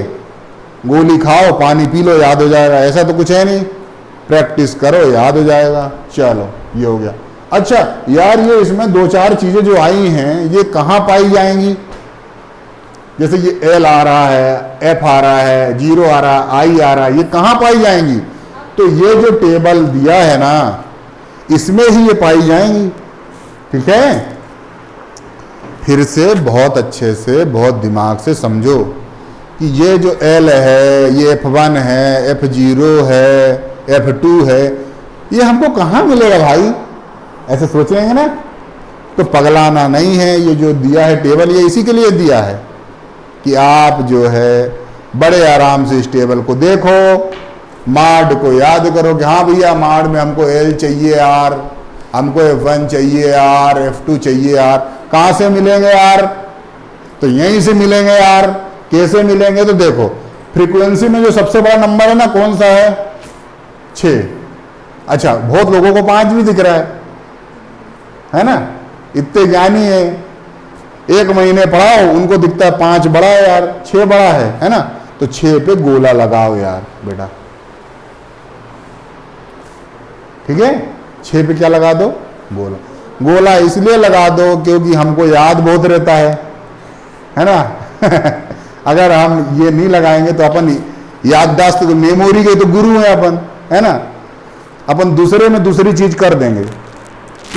गोली खाओ पानी पी लो याद हो जाएगा, ऐसा तो कुछ है नहीं। प्रैक्टिस करो याद हो जाएगा। चलो ये हो गया। अच्छा यार, ये इसमें 2-4 चीजें जो आई हैं ये कहां पाई जाएंगी, जैसे ये एल आ रहा है, एफ आ रहा है, 0 आ रहा है, आई आ रहा है, ये कहां पाई जाएंगी, तो ये जो टेबल दिया है ना इसमें ही ये पाई जाएंगी, ठीक है। फिर से बहुत अच्छे से, बहुत दिमाग से समझो कि ये जो L है, ये F1 है, F0 है, F2 है, ये हमको कहाँ मिलेगा भाई, ऐसे सोच लेंगे ना, तो पगलाना नहीं है। ये जो दिया है टेबल, ये इसी के लिए दिया है कि आप जो है बड़े आराम से इस टेबल को देखो, माड को याद करो कि हाँ भैया माड में हमको L चाहिए R, हमको F1 चाहिए R, F2 चाहिए R। कहाँ से मिलेंगे R, तो यहीं से मिलेंगे R। कैसे मिलेंगे, तो देखो फ्रीक्वेंसी में जो सबसे बड़ा नंबर है ना कौन सा है, 6। अच्छा बहुत लोगों को 5 भी दिख रहा है ना, इतने ज्ञानी है, 1 महीने पढ़ाओ उनको दिखता है 5 बड़ा है यार, 6 बड़ा है ना। तो 6 पे गोला लगाओ यार बेटा, ठीक है। 6 पे क्या लगा दो, गोला। गोला इसलिए लगा दो क्योंकि हमको याद बहुत रहता है ना। अगर हम ये नहीं लगाएंगे तो अपन याददाश्त, तो मेमोरी के तो गुरु है अपन, है ना, अपन दूसरे में दूसरी चीज कर देंगे।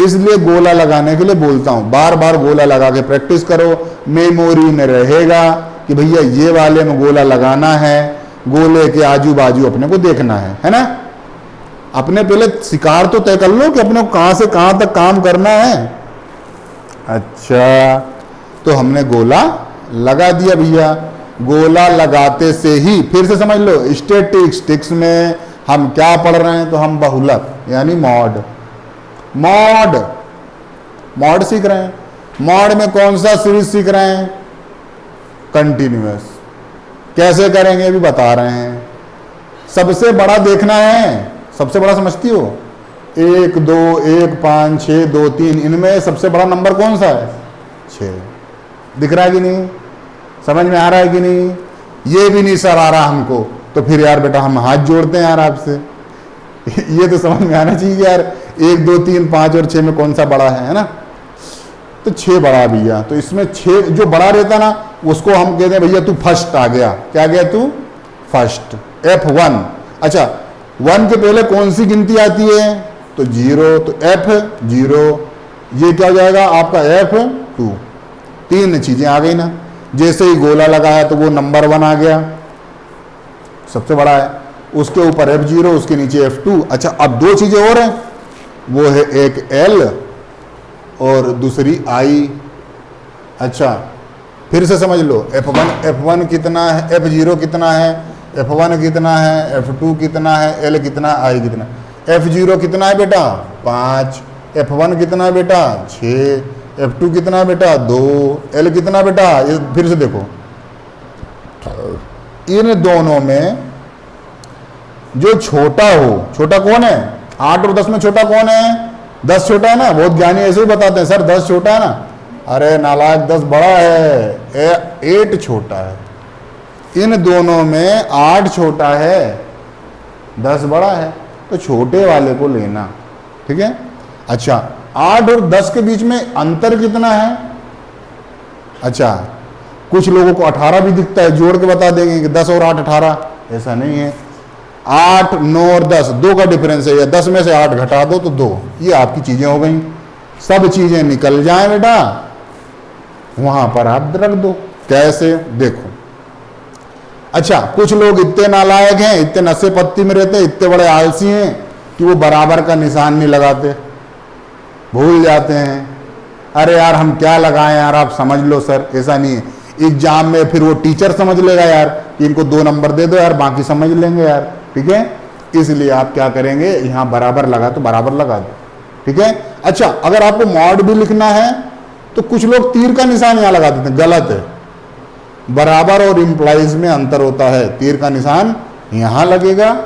इसलिए गोला लगाने के लिए बोलता हूं, बार बार गोला लगा के प्रैक्टिस करो, मेमोरी में रहेगा कि भैया ये वाले में गोला लगाना है, गोले के आजू बाजू अपने को देखना है ना। अपने पहले शिकार तो तय कर लो कि अपने को कहां से कहां तक काम करना है। अच्छा तो हमने गोला लगा दिया भैया, गोला लगाते से ही फिर से समझ लो, स्टैटिस्टिक्स में हम क्या पढ़ रहे हैं, तो हम बहुलक यानी मॉड सीख रहे हैं। मॉड में कौन सा सीरीज सीख रहे हैं, कंटिन्यूअस। कैसे करेंगे अभी बता रहे हैं। सबसे बड़ा देखना है, सबसे बड़ा समझती हो, 1 2 1 5 6 2 3, इनमें सबसे बड़ा नंबर कौन सा है, 6। दिख रहा है कि नहीं, समझ में आ रहा है कि नहीं, ये भी नहीं सर आ रहा हमको, तो फिर यार बेटा हम हाथ जोड़ते हैं यार आपसे। ये तो समझ में आना चाहिए यार, 1 2 3 5 और 6 में कौन सा बड़ा है ना। तो 6 बड़ा भैया, तो इसमें 6 जो बड़ा रहता ना उसको हम कहते हैं भैया तू फर्स्ट आ गया। क्या गया तू, फर्स्ट, F1। अच्छा 1 के पहले कौन सी गिनती आती है? तो 0, तो F0, ये क्या हो जाएगा आपका F2। 3 चीजें आ गई ना। जैसे ही गोला लगाया तो वो नंबर 1 आ गया, सबसे बड़ा है, उसके ऊपर F0, उसके नीचे F2। अच्छा, अब 2 चीजें और हैं, वो है एक L और दूसरी I। अच्छा, फिर से समझ लो, F1 कितना है, F0 कितना है, F1 कितना है, F2 कितना है, L कितना, I कितना। F0 कितना है बेटा? 5। F1 कितना है बेटा? 6। F2 कितना है बेटा? 2। L कितना बेटा? ये फिर से देखो, इन दोनों में जो छोटा हो, छोटा कौन है? 8 और 10 में छोटा कौन है? 10 छोटा है ना। बहुत ज्ञानी ऐसे ही बताते हैं, सर 10 छोटा है ना। अरे नालायक, 10 बड़ा है, 8 छोटा है। इन दोनों में 8 छोटा है, 10 बड़ा है, तो छोटे वाले को लेना, ठीक है। अच्छा, 8 और 10 के बीच में अंतर कितना है? अच्छा, कुछ लोगों को 18 भी दिखता है, जोड़ के बता देंगे कि 10 और 8 18। ऐसा नहीं है। 8, 9 और 10 2 का डिफरेंस है, या 10 में से 8 घटा दो तो 2। ये आपकी चीजें हो गई। सब चीजें निकल जाए बेटा, वहां पर आप रख दो। कैसे? देखो, अच्छा, कुछ लोग इतने नालायक हैं, इतने नशे पत्ती में रहते हैं, इतने बड़े आलसी हैं कि वो बराबर का निशान नहीं लगाते, भूल जाते हैं। अरे यार हम क्या लगाएं यार, आप समझ लो सर। ऐसा नहीं है, एग्जाम में फिर वो टीचर समझ लेगा यार कि इनको 2 नंबर दे दो यार, बाकी समझ लेंगे यार, ठीक है। इसलिए आप क्या करेंगे, यहां बराबर लगा तो बराबर लगा दो, ठीक है। अच्छा, अगर आपको मॉड भी लिखना है तो कुछ लोग तीर का निशान यहां लगा देते हैं, गलत है। बराबर और इंप्लाइज में अंतर होता है। तीर का निशान यहां लगेगा,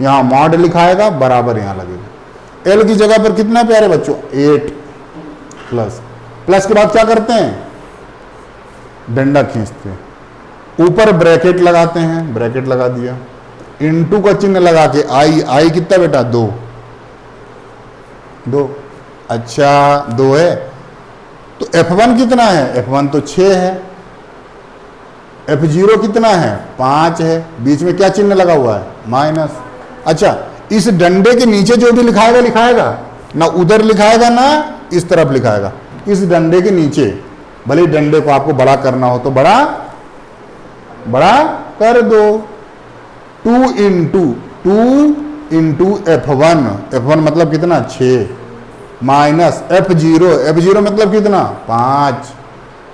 यहां मॉड लिखाएगा, बराबर यहां लगेगा। एल की जगह पर कितना प्यारे बच्चों? 8 प्लस। प्लस के बाद क्या करते हैं? डंडा खींचते हैं, ऊपर ब्रैकेट लगाते हैं, ब्रैकेट लगा दिया, इनटू का चिन्ह लगा के आई कितना बेटा? 2। अच्छा, 2 है तो F1 कितना है? F1 तो 6 है। F0 कितना है? 5 है। बीच में क्या चिन्ह लगा हुआ है? माइनस। अच्छा, इस डंडे के नीचे जो भी लिखाएगा लिखाएगा ना, उधर लिखाएगा ना इस तरफ लिखाएगा। इस डंडे के नीचे, भले डंडे को आपको बड़ा करना हो तो बड़ा कर दो। 2 इंटू F1, F1 मतलब कितना? 6, माइनस F0 मतलब कितना? 5,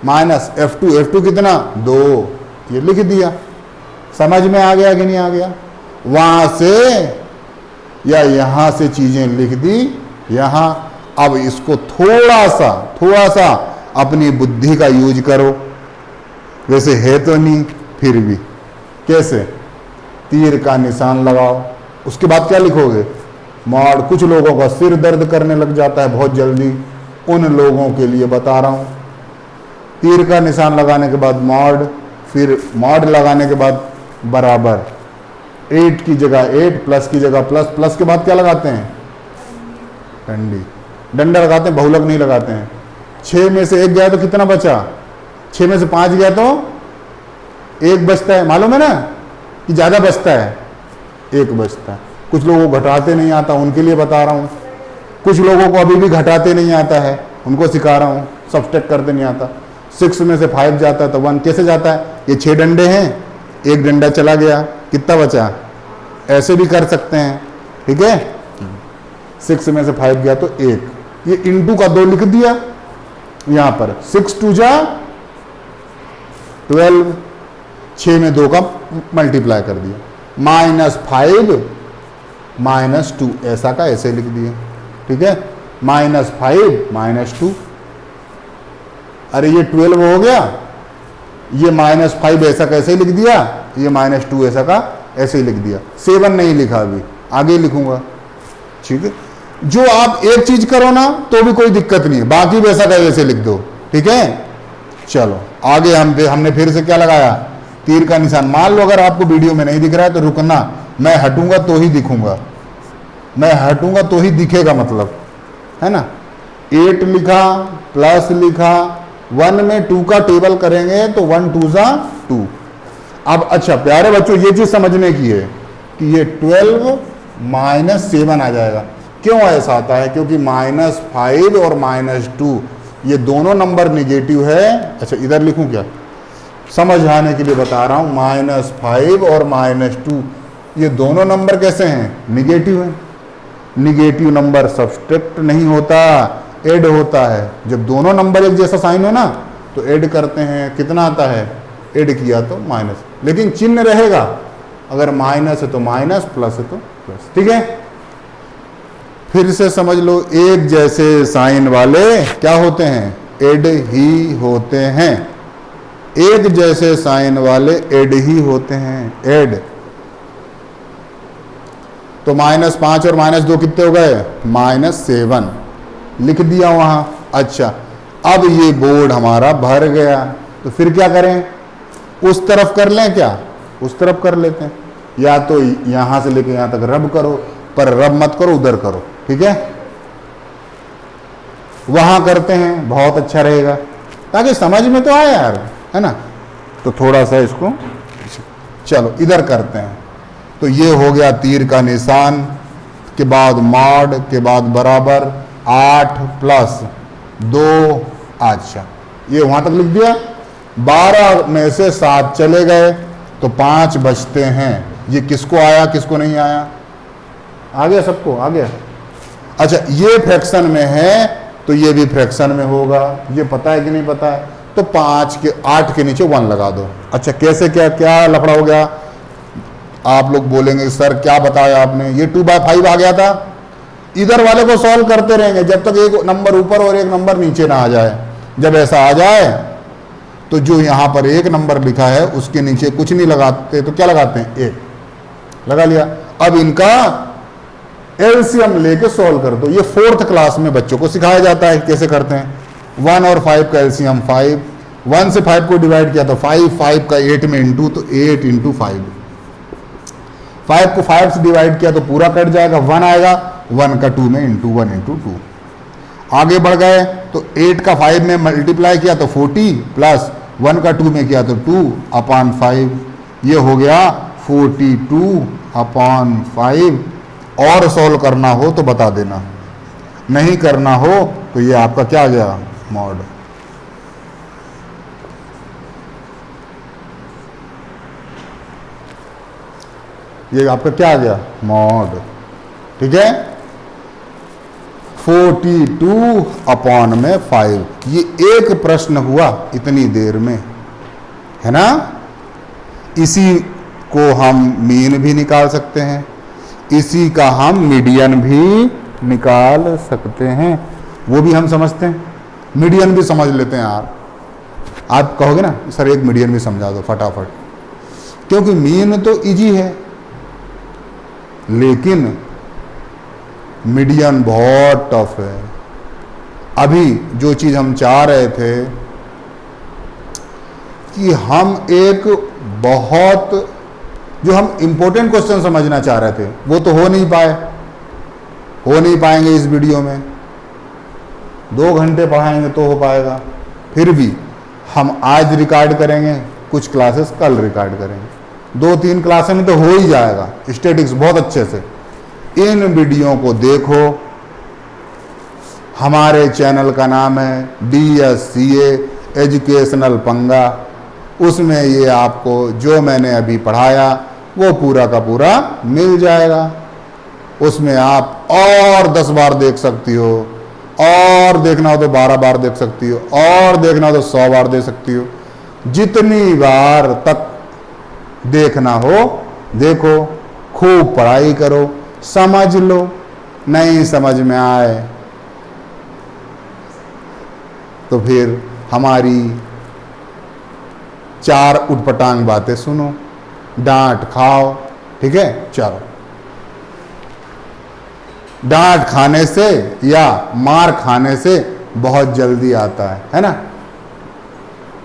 माइनस F2 कितना? 2। ये लिख दिया। समझ में आ गया कि नहीं आ गया? वहां से या यहां से चीजें लिख दी यहां। अब इसको थोड़ा सा अपनी बुद्धि का यूज करो। वैसे है तो नहीं, फिर भी कैसे? तीर का निशान लगाओ, उसके बाद क्या लिखोगे? मॉड। कुछ लोगों का सिर दर्द करने लग जाता है बहुत जल्दी, उन लोगों के लिए बता रहा हूं। तीर का निशान लगाने के बाद मॉड, फिर मॉड लगाने के बाद बराबर। 8 की जगह 8, प्लस की जगह प्लस, प्लस के बाद क्या लगाते हैं? डंडा लगाते हैं, बहुलक नहीं लगाते हैं। 6 में से 1 गया तो कितना बचा? 6 में से 5 गया तो 1 बचता है। मालूम है ना कि ज्यादा बचता है? 1 बचता है। कुछ लोगों को घटाते नहीं आता, उनके लिए बता रहा हूं। कुछ लोगों को अभी भी घटाते नहीं आता है, उनको सिखा रहा हूं। सब्सट्रैक्ट करते नहीं आता। 6 में से 5 जाता है तो 1 कैसे जाता है? ये 6 डंडे हैं, 1 डंडा चला गया, कितना बचा? ऐसे भी कर सकते हैं, ठीक है। 6 में से 5 गया तो 1, ये इंटू का 2 लिख दिया यहां पर। 6 2 जा 12, 6 में 2 का मल्टीप्लाई कर दिया, -5 -2, ऐसा का ऐसे लिख दिया, ठीक है। -5 -2, अरे ये 12 हो गया, ये -5 ऐसा कैसे लिख दिया, ये -2 ऐसा का ऐसे ही लिख दिया। 7 नहीं लिखा, अभी आगे लिखूंगा, ठीक है। जो आप एक चीज करो ना तो भी कोई दिक्कत नहीं है, बाकी वैसा का वैसे लिख दो, ठीक है। चलो आगे हमने फिर से क्या लगाया? तीर का निशान। मान लो अगर आपको वीडियो में नहीं दिख रहा है तो रुकना, मैं हटूंगा तो ही दिखूंगा, मैं हटूंगा तो ही दिखेगा, मतलब है ना। 8 लिखा, प्लस लिखा, 1 में 2 का टेबल करेंगे तो 1 2 जा 2। अब अच्छा प्यारे बच्चों, ये चीज समझने की है कि ये 12 -7 आ जाएगा। क्यों ऐसा आता है? क्योंकि -5 और -2 ये दोनों नंबर निगेटिव है। अच्छा इधर लिखूं क्या, समझ आने के लिए बता रहा हूं। -5 और -2 ये दोनों नंबर कैसे हैं? निगेटिव हैं। निगेटिव नंबर सब्सट्रैक्ट नहीं होता, ऐड होता है। जब दोनों नंबर एक जैसा साइन हो ना तो ऐड करते हैं। कितना आता है? ऐड किया तो माइनस, लेकिन चिन्ह रहेगा। अगर माइनस है तो माइनस, प्लस है तो प्लस। ठीक है, फिर से समझ लो, एक जैसे साइन वाले क्या होते हैं? ऐड ही होते हैं। एक जैसे साइन वाले ऐड ही होते हैं, ऐड। तो -5 और -2 कितने हो गए? -7 लिख दिया वहां। अच्छा अब ये बोर्ड हमारा भर गया, तो फिर क्या करें? उस तरफ कर लें क्या? उस तरफ कर लेते हैं। या तो यहां से लेके यहां तक रब करो, पर रब मत करो, उधर करो। ठीक है, वहां करते हैं, बहुत अच्छा रहेगा, ताकि समझ में तो आए यार, है ना। तो थोड़ा सा इसको, चलो इधर करते हैं। तो ये हो गया तीर का निशान, के बाद मॉड, के बाद बराबर 8 + 2। अच्छा ये वहां तक लिख दिया। 12 में से 7 चले गए तो 5 बचते हैं। ये किसको आया, किसको नहीं आया? आ गया सबको? आ गया। अच्छा ये फ्रैक्शन में है तो ये भी फ्रैक्शन में होगा। ये पता है कि नहीं पता है? तो 8 के नीचे 1 लगा दो। अच्छा कैसे, क्या क्या लफड़ा हो गया? आप लोग बोलेंगे सर क्या बताया आपने, ये 2/5 आ गया था। इधर वाले को सॉल्व करते रहेंगे जब तक एक नंबर ऊपर और एक नंबर नीचे ना आ जाए। जब ऐसा आ जाए तो जो यहां पर एक नंबर लिखा है उसके नीचे कुछ नहीं लगाते, तो क्या लगाते हैं? 1 लगा लिया। अब इनका एलसीएम लेके सॉल्व कर दो। ये 4th क्लास में बच्चों को सिखाया जाता है कैसे करते हैं। 1 और 5 का एलसीएम 5, 1 से 5 को डिवाइड किया तो 5, 5 का 8 में इंटू, तो 8 × 5। 5 को 5 से डिवाइड किया तो पूरा कट जाएगा, 1 आएगा। 1 का 2 में इंटू, 1 × 2। आगे बढ़ गए तो 8 का 5 में मल्टीप्लाई किया तो 40, प्लस 1 का 2 में किया तो 2/5। ये हो गया 42/5। और सॉल्व करना हो तो बता देना, नहीं करना हो तो ये आपका क्या गया? मॉड। ये आपका क्या गया? मॉड। ठीक है, 42/5। ये एक प्रश्न हुआ इतनी देर में, है ना। इसी को हम मीन भी निकाल सकते हैं, इसी का हम मीडियन भी निकाल सकते हैं। वो भी हम समझते हैं, मीडियन भी समझ लेते हैं यार। आप कहोगे ना सर एक मीडियन भी समझा दो फटाफट, क्योंकि मीन तो इजी है, लेकिन मीडियन बहुत टफ है। अभी जो चीज हम चाह रहे थे कि हम एक बहुत, जो हम इंपॉर्टेंट क्वेश्चन समझना चाह रहे थे, वो तो हो नहीं पाए, हो नहीं पाएंगे इस वीडियो में। 2 घंटे पढ़ाएंगे तो हो पाएगा। फिर भी हम आज रिकॉर्ड करेंगे, कुछ क्लासेस कल रिकॉर्ड करेंगे। 2-3 क्लासेस में तो हो ही जाएगा स्टैटिक्स बहुत अच्छे से। इन वीडियो को देखो। हमारे चैनल का नाम है DSCA एजुकेशनल पंगा। उसमें ये आपको जो मैंने अभी पढ़ाया वो पूरा का पूरा मिल जाएगा। उसमें आप और 10 बार देख सकती हो, और देखना हो तो 12 बार देख सकती हो, और देखना हो तो 100 बार देख सकती हो। जितनी बार तक देखना हो देखो, खूब पढ़ाई करो, समझ लो। नहीं समझ में आए तो फिर हमारी 4 उटपटांग बातें सुनो, डांट खाओ। ठीक है, चलो। डांट खाने से या मार खाने से बहुत जल्दी आता है ना।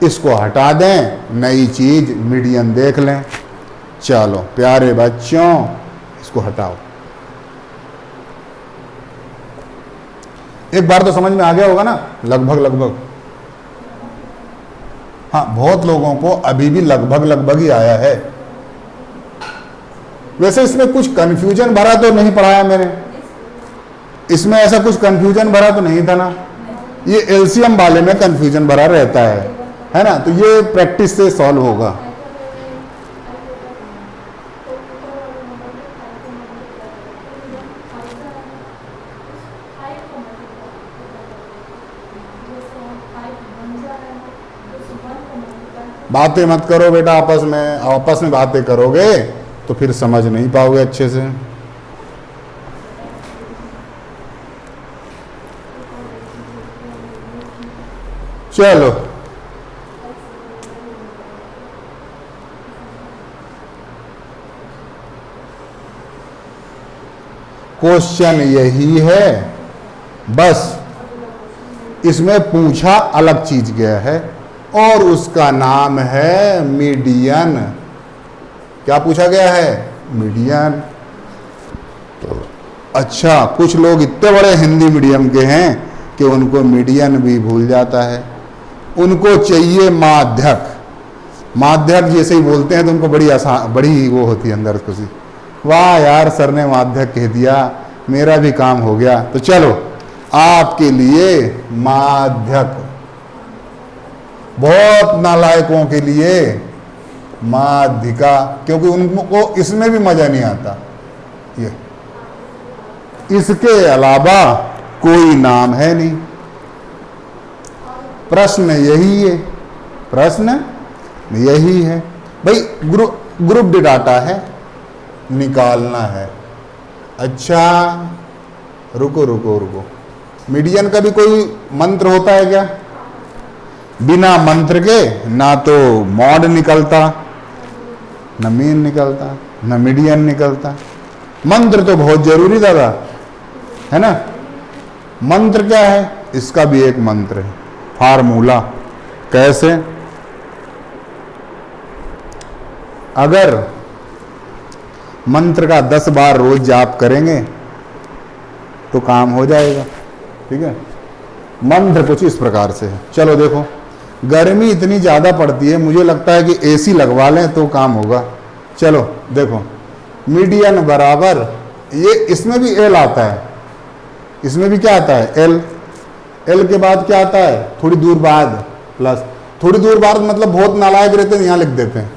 इसको हटा दें, नई चीज मीडियन देख लें। चलो प्यारे बच्चों, इसको हटाओ। एक बार तो समझ में आ गया होगा ना, लगभग। हाँ, बहुत लोगों को अभी भी लगभग ही आया है। वैसे इसमें कुछ कंफ्यूजन भरा तो नहीं पढ़ाया मैंने, इसमें ऐसा कुछ कंफ्यूजन भरा तो नहीं था ना। ये एलसीएम वाले में कंफ्यूजन भरा रहता है ना, तो ये प्रैक्टिस से सॉल्व होगा। बातें मत करो बेटा आपस में बातें करोगे तो फिर समझ नहीं पाओगे अच्छे से। चलो क्वेश्चन यही है, बस इसमें पूछा अलग चीज गया है और उसका नाम है मीडियन। क्या पूछा गया है? मीडियन। तो अच्छा, कुछ लोग इतने बड़े हिंदी मीडियम के हैं कि उनको मीडियन भी भूल जाता है। उनको चाहिए माध्यक। माध्यक जैसे ही बोलते हैं तो उनको बड़ी वो होती है अंदर खुशी, वाह यार सर ने माध्यक कह दिया, मेरा भी काम हो गया। तो चलो आपके लिए माध्यक, बहुत नालायकों के लिए माध्यिका, क्योंकि उनको इसमें भी मजा नहीं आता। ये इसके अलावा कोई नाम है नहीं। प्रश्न यही है, प्रश्न यही है भाई। ग्रुप डाटा है, निकालना है। अच्छा रुको रुको रुको, मीडियन का भी कोई मंत्र होता है क्या? बिना मंत्र के ना तो मॉड निकलता, न मीन निकलता, न मीडियन निकलता। मंत्र तो बहुत जरूरी दादा है ना। मंत्र क्या है? इसका भी एक मंत्र है, फार्मूला। कैसे? अगर मंत्र का 10 बार रोज जाप करेंगे तो काम हो जाएगा। ठीक है, मंत्र कुछ इस प्रकार से है। चलो देखो, गर्मी इतनी ज़्यादा पड़ती है, मुझे लगता है कि एसी लगवा लें तो काम होगा। चलो देखो, मीडियन बराबर, ये इसमें भी एल आता है, इसमें भी क्या आता है? एल। एल के बाद क्या आता है? थोड़ी दूर बाद प्लस। थोड़ी दूर बाद मतलब बहुत नालायक रहते हैं, यहाँ लिख देते हैं,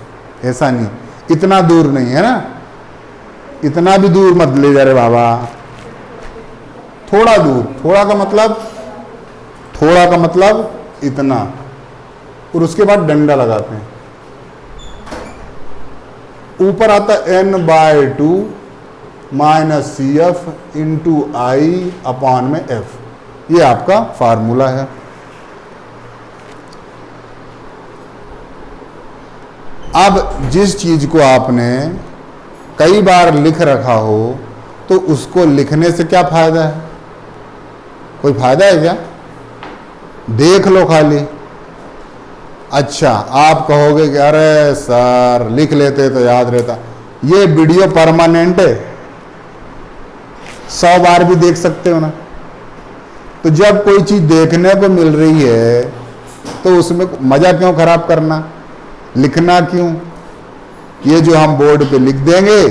ऐसा नहीं, इतना दूर नहीं है ना, इतना भी दूर मत ले जा रहे बाबा, थोड़ा दूर। थोड़ा का मतलब इतना, और उसके बाद डंडा लगाते हैं। ऊपर आता n/2 minus CF into I upon में F। ये आपका फार्मूला है। अब जिस चीज को आपने कई बार लिख रखा हो तो उसको लिखने से क्या फायदा है? कोई फायदा है क्या? देख लो खाली। अच्छा, आप कहोगे कि अरे सर लिख लेते तो याद रहता। ये वीडियो परमानेंट है, 100 बार भी देख सकते हो ना। तो जब कोई चीज देखने को मिल रही है तो उसमें मजा क्यों खराब करना, लिखना क्यों? ये जो हम बोर्ड पे लिख देंगे,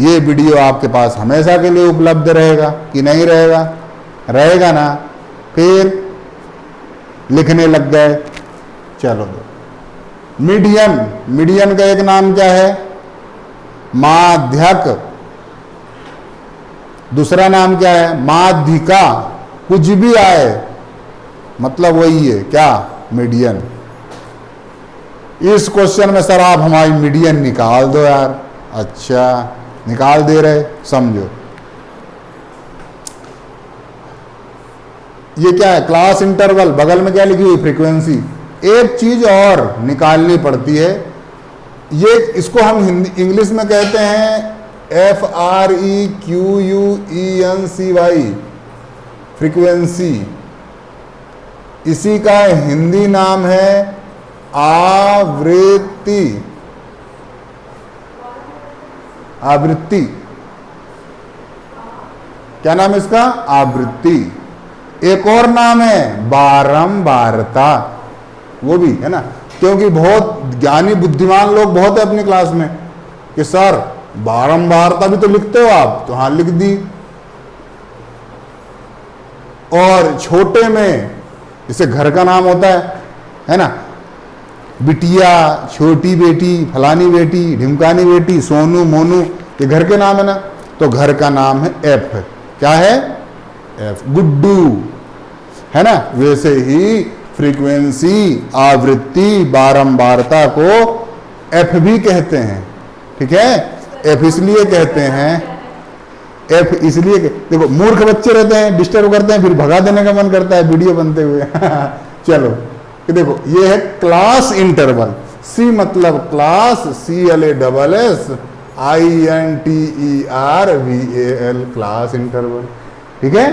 ये वीडियो आपके पास हमेशा के लिए उपलब्ध रहेगा कि नहीं रहेगा? रहेगा ना। फिर लिखने लग गए। चलो, मीडियन, मीडियन का एक नाम क्या है? माध्यक। दूसरा नाम क्या है? माध्यिका। कुछ भी आए मतलब वही है, क्या? मीडियन। इस क्वेश्चन में सर आप हमारी मीडियन निकाल दो यार। अच्छा, निकाल दे रहे, समझो। ये क्या है? क्लास इंटरवल, बगल में क्या लिखी हुई? फ्रीक्वेंसी। एक चीज और निकालनी पड़ती है, ये इसको हम हिंदी इंग्लिश में कहते हैं FREQUENCY, फ्रीक्वेंसी। इसी का हिंदी नाम है आवृत्ति। आवृत्ति, क्या नाम है इसका? आवृत्ति। एक और नाम है बारंबारता, वो भी है ना, क्योंकि बहुत ज्ञानी बुद्धिमान लोग बहुत है अपनी क्लास में कि सर बारंबारता भी तो लिखते हो आप, तो हाँ लिख दी। और छोटे में जैसे घर का नाम होता है ना, बिटिया, छोटी बेटी, फलानी बेटी, ढिमकानी बेटी, सोनू, मोनू, ये घर के नाम है ना, तो घर का नाम है एफ। क्या है? एफ। गुड्डू, है ना। वैसे ही फ्रीक्वेंसी, आवृत्ति, बारंबारता को एफ भी कहते हैं। ठीक है, एफ इसलिए कहते हैं, एफ इसलिए देखो मूर्ख बच्चे रहते हैं, डिस्टर्ब करते हैं, फिर भगा देने का मन करता है वीडियो बनते हुए। चलो कि देखो ये है क्लास इंटरवल। सी मतलब क्लास, CLASSINTERVAL, क्लास इंटरवल। ठीक है,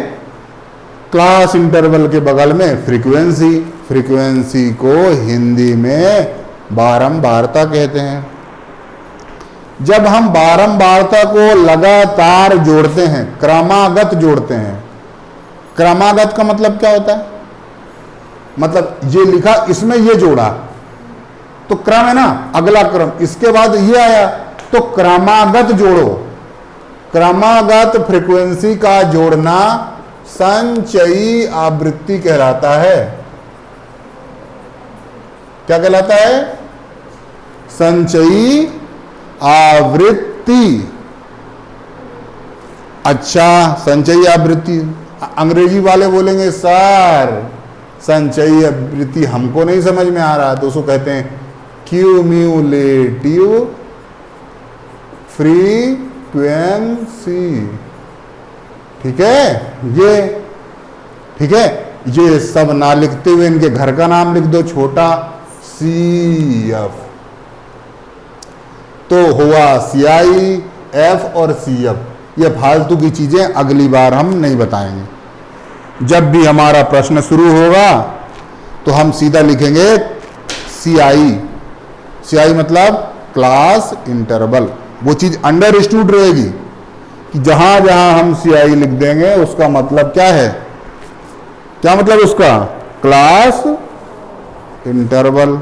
क्लास इंटरवल के बगल में फ्रीक्वेंसी, फ्रीक्वेंसी को हिंदी में बारंबारता कहते हैं। जब हम बारंबारता को लगातार जोड़ते हैं, क्रमागत जोड़ते हैं, क्रमागत का मतलब क्या होता है? मतलब ये लिखा, इसमें ये जोड़ा तो क्रम है ना, अगला क्रम, इसके बाद ये आया तो क्रमागत जोड़ो। क्रमागत फ्रीक्वेंसी का जोड़ना संचयी आवृत्ति कहलाता है। क्या कहलाता है? संचयी आवृत्ति। अच्छा, संचयी आवृत्ति, अंग्रेजी वाले बोलेंगे सर संचयी आवृत्ति हमको नहीं समझ में आ रहा, तो उसको कहते हैं क्यूम्यूलेटिव फ्रीक्वेंसी। ठीक है, ये ठीक है, ये सब ना लिखते हुए इनके घर का नाम लिख दो, छोटा CF। तो हुआ CI, F और CF। ये फालतू की चीजें अगली बार हम नहीं बताएंगे। जब भी हमारा प्रश्न शुरू होगा तो हम सीधा लिखेंगे CI। CI मतलब क्लास इंटरवल। वो चीज अंडरस्टूड रहेगी कि जहां जहां हम CI लिख देंगे उसका मतलब क्या है? क्या मतलब उसका? Class interval.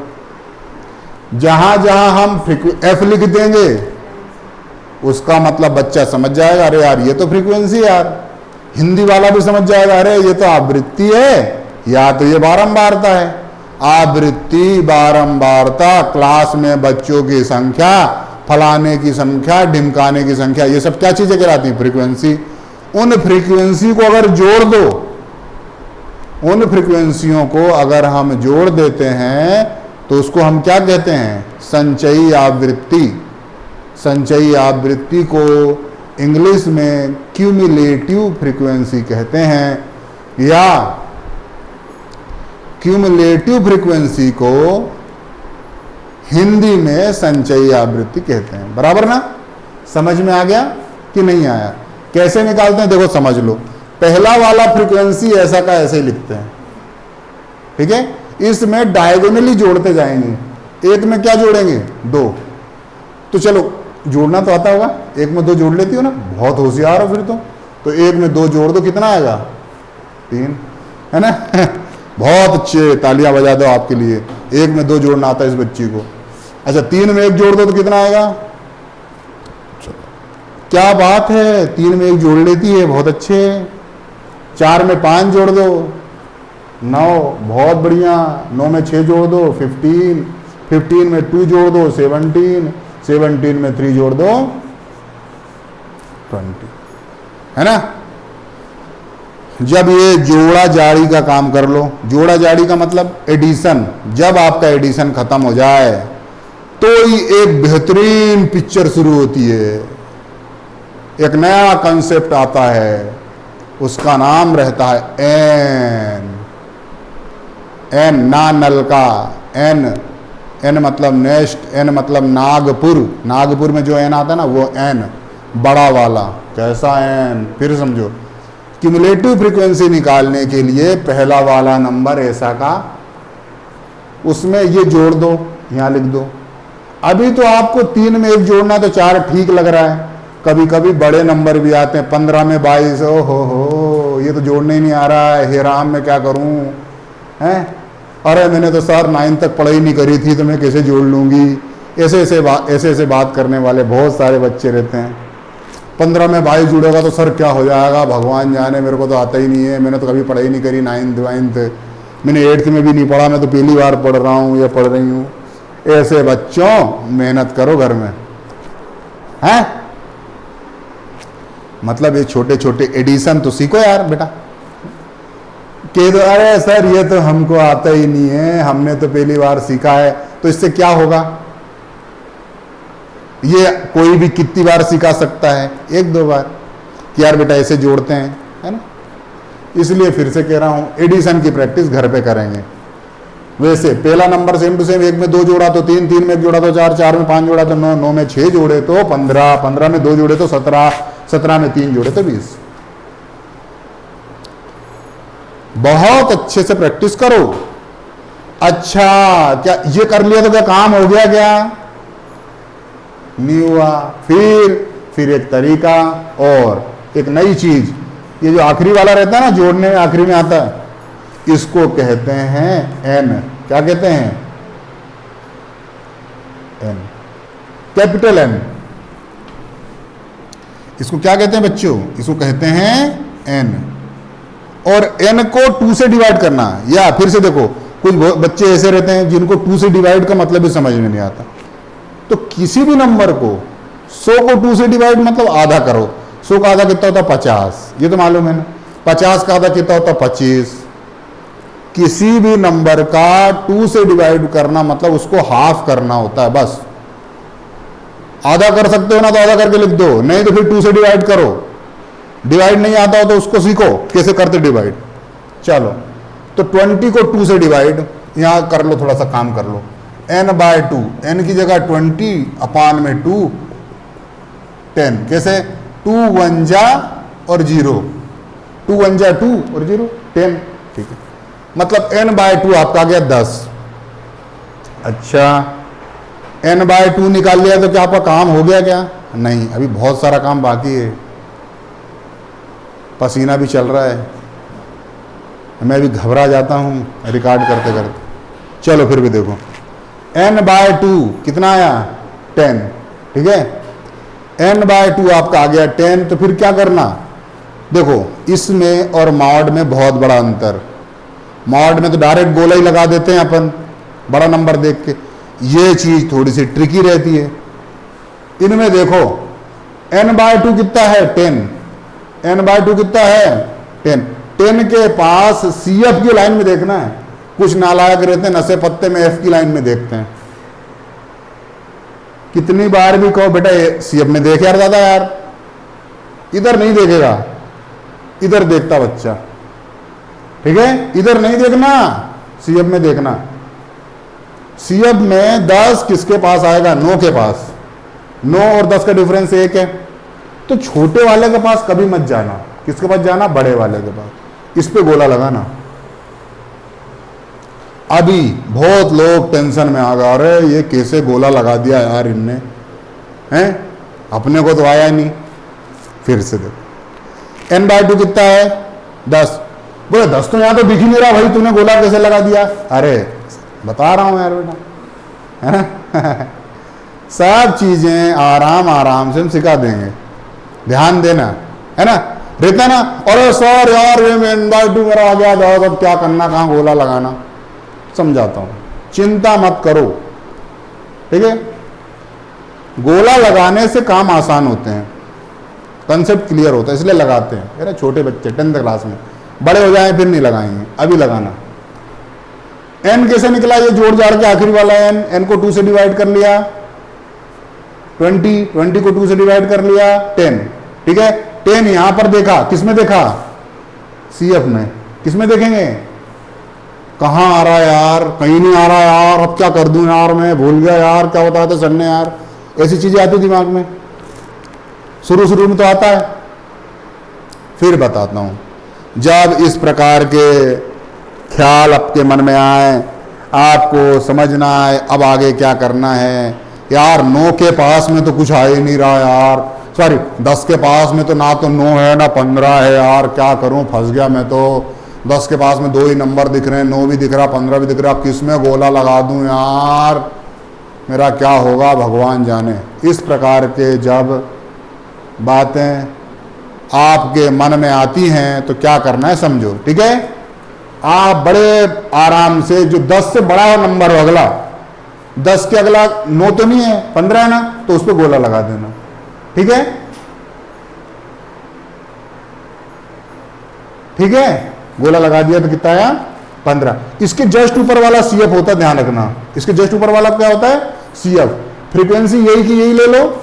जहां जहां हम F लिख देंगे उसका मतलब बच्चा समझ जाएगा, अरे यार ये तो फ्रीक्वेंसी यार। हिंदी वाला भी समझ जाएगा, अरे ये तो आवृत्ति है या तो ये बारंबारता है। आवृत्ति, बारंबारता, क्लास में बच्चों की संख्या, फलाने की संख्या, ढिमकाने की संख्या, ये सब क्या चीजें कहलाती हैं? फ्रीक्वेंसी। उन फ्रीक्वेंसी को अगर जोड़ दो, उन फ्रीक्वेंसियों को अगर हम जोड़ देते हैं तो उसको हम क्या कहते हैं? संचयी आवृत्ति। संचयी आवृत्ति को इंग्लिश में क्यूमुलेटिव फ्रीक्वेंसी कहते हैं, या क्यूमुलेटिव फ्रीक्वेंसी को हिंदी में संचयी आवृत्ति कहते हैं। बराबर ना? समझ में आ गया कि नहीं आया? कैसे निकालते हैं देखो, समझ लो। पहला वाला फ्रीक्वेंसी ऐसा का ऐसे ही लिखते हैं। ठीक है, इसमें डायगोनली जोड़ते जाएंगे। एक में क्या जोड़ेंगे? 2। तो चलो जोड़ना तो आता होगा, एक में 2 जोड़ लेती हो ना, बहुत होशियार हो फिर तो एक में 2 जोड़ दो, कितना आएगा? 3, है ना। बहुत अच्छे, तालियां बजा दो आपके लिए। एक में 2 जोड़ना आता है इस बच्ची को। अच्छा, 3 में 1 जोड़ दो तो कितना आएगा? क्या बात है, 3 में 1 जोड़ लेती है, बहुत अच्छे। 4 में 5 जोड़ दो, 9, बहुत बढ़िया। 9 में 6 जोड़ दो, 15। 15 में 2 जोड़ दो, 17। 17 में 3 जोड़ दो, 20, है ना। जब ये जोड़ा जाड़ी का काम कर लो, जोड़ा जाड़ी का मतलब एडिशन। जब आपका एडिशन खत्म हो जाए तो ही एक बेहतरीन पिक्चर शुरू होती है, एक नया कंसेप्ट आता है, उसका नाम रहता है एन। एन ना नल का, एन। एन मतलब नेक्स्ट, एन मतलब नागपुर। नागपुर में जो एन आता है ना, वो एन बड़ा वाला। कैसा एन? फिर समझो, क्यूमुलेटिव फ्रीक्वेंसी निकालने के लिए पहला वाला नंबर ऐसा का, उसमें ये जोड़ दो, यहां लिख दो। अभी तो आपको 3 में 1 जोड़ना तो 4 ठीक लग रहा है। कभी कभी बड़े नंबर भी आते हैं, 15 में 22। ओ हो, ये तो जोड़ने ही नहीं आ रहा है, हे राम मैं क्या करूं, हैं? अरे मैंने तो सर 9 तक पढ़ाई नहीं करी थी, तो मैं कैसे जोड़ लूंगी? ऐसे ऐसे बात करने वाले बहुत सारे बच्चे रहते हैं। 15 में भाई जुड़ेगा तो सर क्या हो जाएगा, भगवान जाने, मेरे को तो आता ही नहीं है, मैंने तो कभी पढ़ाई नहीं करी, 9th वाइन्थ, मैंने 8th में भी नहीं पढ़ा, मैं तो पहली बार पढ़ रहा हूँ या पढ़ रही हूँ। ऐसे बच्चों मेहनत करो घर में, हैं? मतलब ये छोटे छोटे एडिशन तो सीखो यार बेटा। कह दो अरे सर ये तो हमको आता ही नहीं है, हमने तो पहली बार सीखा है, तो इससे क्या होगा? ये कोई भी कितनी बार सिखा सकता है? 1-2 बार कि यार बेटा ऐसे जोड़ते हैं, है ना? इसलिए फिर से कह रहा हूं, एडिशन की प्रैक्टिस घर पे करेंगे। वैसे पहला नंबर सेम टू सेम, 1 में 2 जोड़ा तो 3, 3 में 1 जोड़ा तो 4, 4 में 5 जोड़ा तो 9, 9 में 6 जोड़े तो 15, 15 में 2 जोड़े तो 17, 17 में 3 जोड़े तो 20। बहुत अच्छे से प्रैक्टिस करो। अच्छा क्या ये कर लिया तो क्या काम हो गया? क्या नहीं हुआ। फिर एक तरीका और एक नई चीज, ये जो आखिरी वाला रहता है ना, जोड़ने में आखिरी में आता है, इसको कहते हैं एन। क्या कहते हैं? N, capital N. इसको क्या कहते हैं बच्चों? इसको कहते हैं एन। और एन को 2 से डिवाइड करना, या फिर से देखो, कुछ बच्चे ऐसे रहते हैं जिनको 2 से डिवाइड का मतलब भी समझ में नहीं आता। तो किसी भी नंबर को 100 को 2 से डिवाइड मतलब आधा करो। 100 का आधा कितना होता है? 50। ये तो मालूम है ना। 50 का आधा कितना होता है? 25। किसी भी नंबर का 2 से डिवाइड करना मतलब उसको हाफ करना होता है, बस। आधा कर सकते हो ना तो आधा करके लिख दो, नहीं तो फिर 2 से डिवाइड करो। डिवाइड नहीं आता हो तो उसको सीखो कैसे करते डिवाइड। चलो तो 20 को 2 से डिवाइड यहां कर लो, थोड़ा सा काम कर लो। n/2, n की जगह 20/2 10। कैसे? 2 1 जा और 0, 2 1 जा 2 और 0 10। ठीक है, मतलब n/2 आपका आ गया 10। अच्छा n/2 निकाल लिया तो क्या आपका काम हो गया? क्या नहीं, अभी बहुत सारा काम बाकी है। पसीना भी चल रहा है, मैं भी घबरा जाता हूं रिकॉर्ड करते करते। चलो फिर भी देखो, n/2 कितना आया? 10। ठीक है, n/2 आपका आ गया 10। तो फिर क्या करना? देखो इसमें और मॉड में बहुत बड़ा अंतर। मॉड में तो डायरेक्ट गोला ही लगा देते हैं अपन बड़ा नंबर देख के, ये चीज थोड़ी सी ट्रिकी रहती है। इनमें देखो n/2 कितना है? 10। n/2 कितना है? 10। 10 के पास CF की लाइन में देखना है। कुछ नालायक रहते हैं नशे पत्ते में F की लाइन में देखते हैं। कितनी बार भी कहो बेटा CF में देख यार दादा, यार इधर नहीं देखेगा, इधर देखता बच्चा। ठीक है, इधर नहीं देखना, CF में देखना। CF में 10 किसके पास आएगा? 9 के पास। 9 और 10 का डिफरेंस 1 है। तो छोटे वाले के पास कभी मत जाना। किसके पास जाना? बड़े वाले के पास। इस पे गोला लगाना। अभी बहुत लोग टेंशन में आ गए, अरे ये कैसे गोला लगा दिया यार इनने, हैं? अपने को तो आया नहीं। फिर से देखो n/2 कितना है? 10। बोले 10 तो यहां तो दिख ही नहीं रहा भाई, तूने गोला कैसे लगा दिया? अरे बता रहा हूं यार बेटा, है ना? सब चीजें आराम आराम से हम सिखा देंगे, ध्यान देना, है ना? रहता ना, अरे सर यार ये n/2 मेरा आ गया, जाओ अब क्या करना, कहाँ गोला लगाना, समझाता हूं, चिंता मत करो। ठीक है, गोला लगाने से काम आसान होते हैं, कंसेप्ट क्लियर होता है, इसलिए लगाते हैं। अरे छोटे बच्चे 10th क्लास में, बड़े हो जाए फिर नहीं लगाएंगे, अभी लगाना। n कैसे निकला? ये जोड़ जाड़ के आखिरी वाला n को 2 से डिवाइड कर लिया, 20 को 2 से डिवाइड कर लिया 10। ठीक है, 10 यहां पर देखा, किसमें देखा? CF में। किसमें देखेंगे? कहां आ रहा है यार? कहीं नहीं आ रहा यार, अब क्या कर दूं यार, मैं भूल गया यार, क्या बताया था सर ने यार। ऐसी चीजें आती दिमाग में, शुरू में तो आता है। फिर बताता हूं, जब इस प्रकार के ख्याल आपके मन में आए, आपको समझना है अब आगे क्या करना है। यार 9 के पास में तो कुछ आ ही नहीं रहा यार, सॉरी 10 के पास में तो ना तो 9 है ना 15 है यार, क्या करूं, फंस गया मैं तो। 10 के पास में 2 ही नंबर दिख रहे हैं, 9 भी दिख रहा, 15 भी दिख रहा, किस में गोला लगा दूं यार। मेरा क्या होगा भगवान जाने। इस प्रकार के जब बातें आपके मन में आती हैं तो क्या करना है समझो, ठीक है। आप बड़े आराम से, जो 10 से बड़ा नंबर हो अगला, 10 के अगला 9 तो नहीं है, 15 है ना, तो उस पर गोला लगा देना, ठीक है, ठीक है। गोला लगा दिया तो कितना आया 15। इसके जस्ट ऊपर वाला CF होता है, ध्यान रखना, इसके जस्ट ऊपर वाला क्या होता है CF। फ्रीक्वेंसी यही की यही ले लो।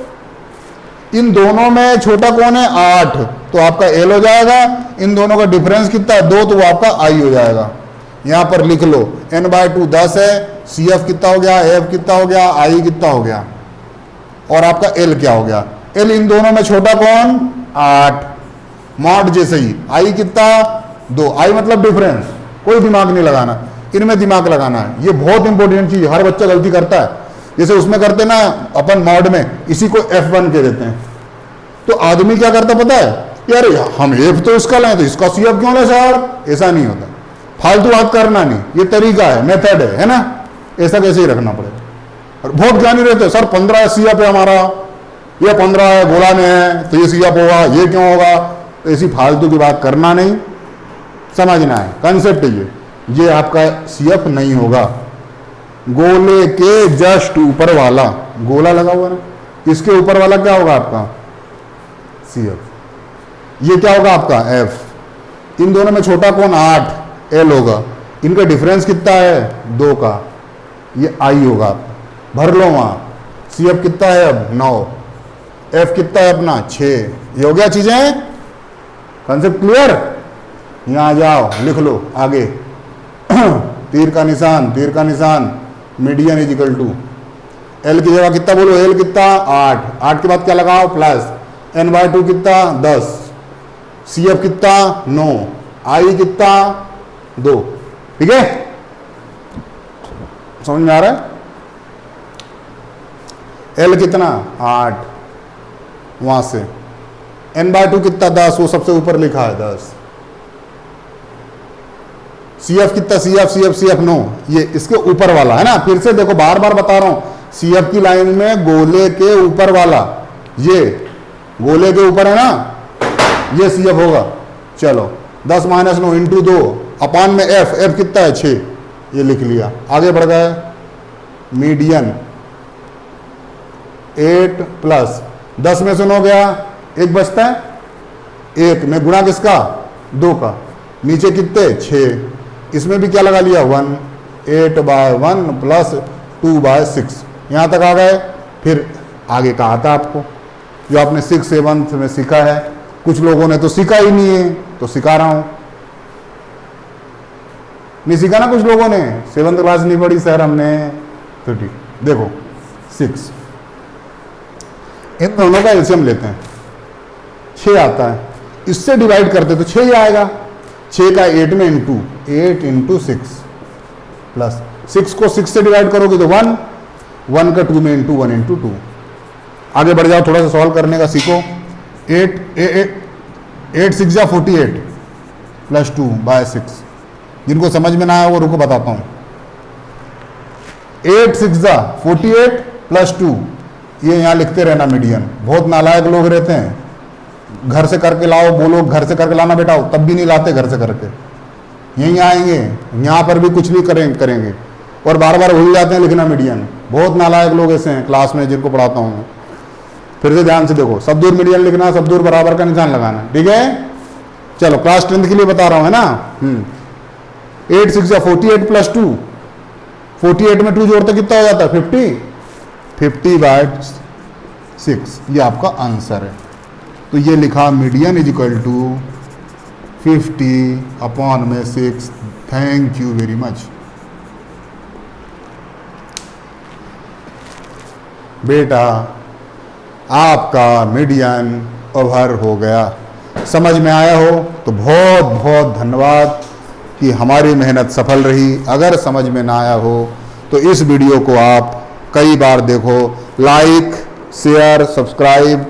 इन दोनों में छोटा कौन है 8, तो आपका L हो जाएगा। इन दोनों का डिफरेंस कितना है 2, तो वो आपका I हो जाएगा। यहां पर लिख लो n/2 10 है, CF कितना हो गया, F कितना हो गया, I कितना हो गया, और आपका L क्या हो गया। L इन दोनों में छोटा कौन 8, मॉड जैसे ही। I कितना 2, I मतलब डिफरेंस। कोई दिमाग नहीं लगाना, इनमें दिमाग लगाना है। ये बहुत इंपॉर्टेंट चीज, हर बच्चा गलती करता है। जैसे उसमें करते ना अपन मॉड में, इसी को F1 कह देते हैं। तो आदमी क्या करता पता है, यार हम F तो इसका लें तो इसका CF क्यों ले सर। ऐसा नहीं होता, फालतू बात करना नहीं, ये तरीका है, मेथड है ना। ऐसा कैसे ही रखना पड़ेगा। और बहुत ज्ञानी रहते हैं, सर 15 CF है हमारा, ये 15 है, गोला में है तो ये CF होगा, ये क्यों होगा। तो ऐसी फालतू की बात करना नहीं, समझना है कंसेप्ट। ये आपका CF नहीं होगा। गोले के जस्ट ऊपर वाला गोला लगा हुआ ना, इसके ऊपर वाला क्या होगा आपका CF। ये क्या होगा आपका F। इन दोनों में छोटा कौन 8, L होगा। इनका डिफरेंस कितना है 2 का, ये I होगा। भर लो वहां। CF कितना है अब 9, F कितना है अपना 6। ये हो गया चीजें, कंसेप्ट क्लियर। यहां आ जाओ, लिख लो आगे तीर का निशान, तीर का निशान, median is equal to L की जगह कितना बोलो, L कितना 8, 8 के बाद क्या लगाओ प्लस n/2 कितना 10, CF कितना 9, I कितना 2, ठीक है। समझ में आ रहा है। L कितना 8, वहां से n/2 कितना 10, वो सबसे ऊपर लिखा है 10। CF कितना CF 9, ये इसके ऊपर वाला है ना। फिर से देखो, बार बार बता रहा हूं, CF की लाइन में गोले के ऊपर वाला, ये गोले के ऊपर है ना, ये CF होगा। चलो 10 - 9 × 2 अपान में F कितना है 6, ये लिख लिया। आगे बढ़ गए, मीडियन 8 प्लस 10 में से 9 गया, 1 बचता है, 1 में गुणा किसका 2 का, नीचे कितने 6। इसमें भी क्या लगा लिया 1, 8/1 प्लस 2/6। यहां तक आ गए। फिर आगे कहा था आपको, जो आपने 6 7 में सीखा है। कुछ लोगों ने तो सीखा ही नहीं है, तो सिखा रहा हूं। नहीं सीखा ना कुछ लोगों ने, 7th क्लास नहीं पढ़ी सर हमने, तो ठीक। देखो 6, इन दोनों का एलसीएम लेते हैं, 6 आता है। इससे डिवाइड करते तो 6 ही आएगा। 6 का 8 में इंटू 8 × 6 प्लस 6 को 6 से डिवाइड करोगे तो 1, 1 का 2 में इंटू 1 × 2। आगे बढ़ जाओ, थोड़ा सा सॉल्व करने का सीखो। 8 6 या 48 प्लस 2/6। जिनको समझ में ना आया वो रुको बताता हूं। 8 6 या 48 प्लस 2, ये यहां लिखते रहना मीडियन। बहुत नालायक लोग रहते हैं, घर से करके लाओ, बोलो घर से करके लाना बेटा, तब भी नहीं लाते घर से करके। यहीं आएंगे, यहाँ पर भी कुछ भी करेंगे और बार बार भूल जाते हैं लिखना मीडियन। बहुत नालायक लोग ऐसे हैं क्लास में जिनको पढ़ाता हूँ मैं। फिर से ध्यान से देखो, सब दूर मीडियन लिखना, सब दूर बराबर का निशान लगाना, ठीक है। चलो क्लास 10th के लिए बता रहा हूँ, है ना। 8 6 या 48 प्लस 2, 48 में 2 जोड़ते कितना हो जाता है 50, 50/6। ये आपका आंसर है। तो ये लिखा median is equal to 50/6। Thank you very much बेटा, आपका मीडियन ओवर हो गया। समझ में आया हो तो बहुत बहुत धन्यवाद कि हमारी मेहनत सफल रही। अगर समझ में ना आया हो तो इस वीडियो को आप कई बार देखो, लाइक शेयर सब्सक्राइब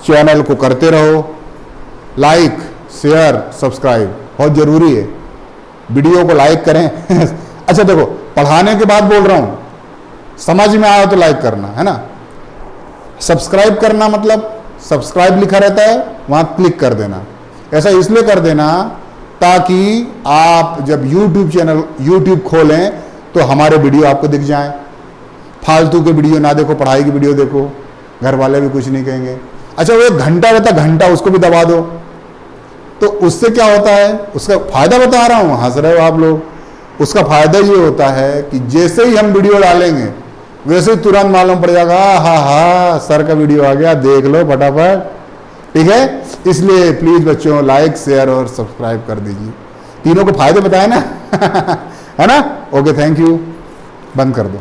चैनल को करते रहो। लाइक शेयर सब्सक्राइब बहुत ज़रूरी है, वीडियो को लाइक करें। अच्छा देखो, पढ़ाने के बाद बोल रहा हूँ, समझ में आया तो लाइक करना, है ना। सब्सक्राइब करना मतलब सब्सक्राइब लिखा रहता है, वहां क्लिक कर देना। ऐसा इसलिए कर देना ताकि आप जब YouTube चैनल YouTube खोलें तो हमारे वीडियो आपको दिख जाएं। फालतू के वीडियो ना देखो, पढ़ाई की वीडियो देखो, घर वाले भी कुछ नहीं कहेंगे। अच्छा, वो 1 घंटा रहता, घंटा उसको भी दबा दो, तो उससे क्या होता है, उसका फायदा बता रहा हूं, हंस रहे हो आप लोग। उसका फायदा ये होता है कि जैसे ही हम वीडियो डालेंगे वैसे ही तुरंत मालूम पड़ जाएगा, हा सर का वीडियो आ गया, देख लो फटाफट, ठीक है। इसलिए प्लीज बच्चों लाइक, शेयर और सब्सक्राइब कर दीजिए। तीनों को फायदे बताए ना है ना। ओके, थैंक यू, बंद कर दो।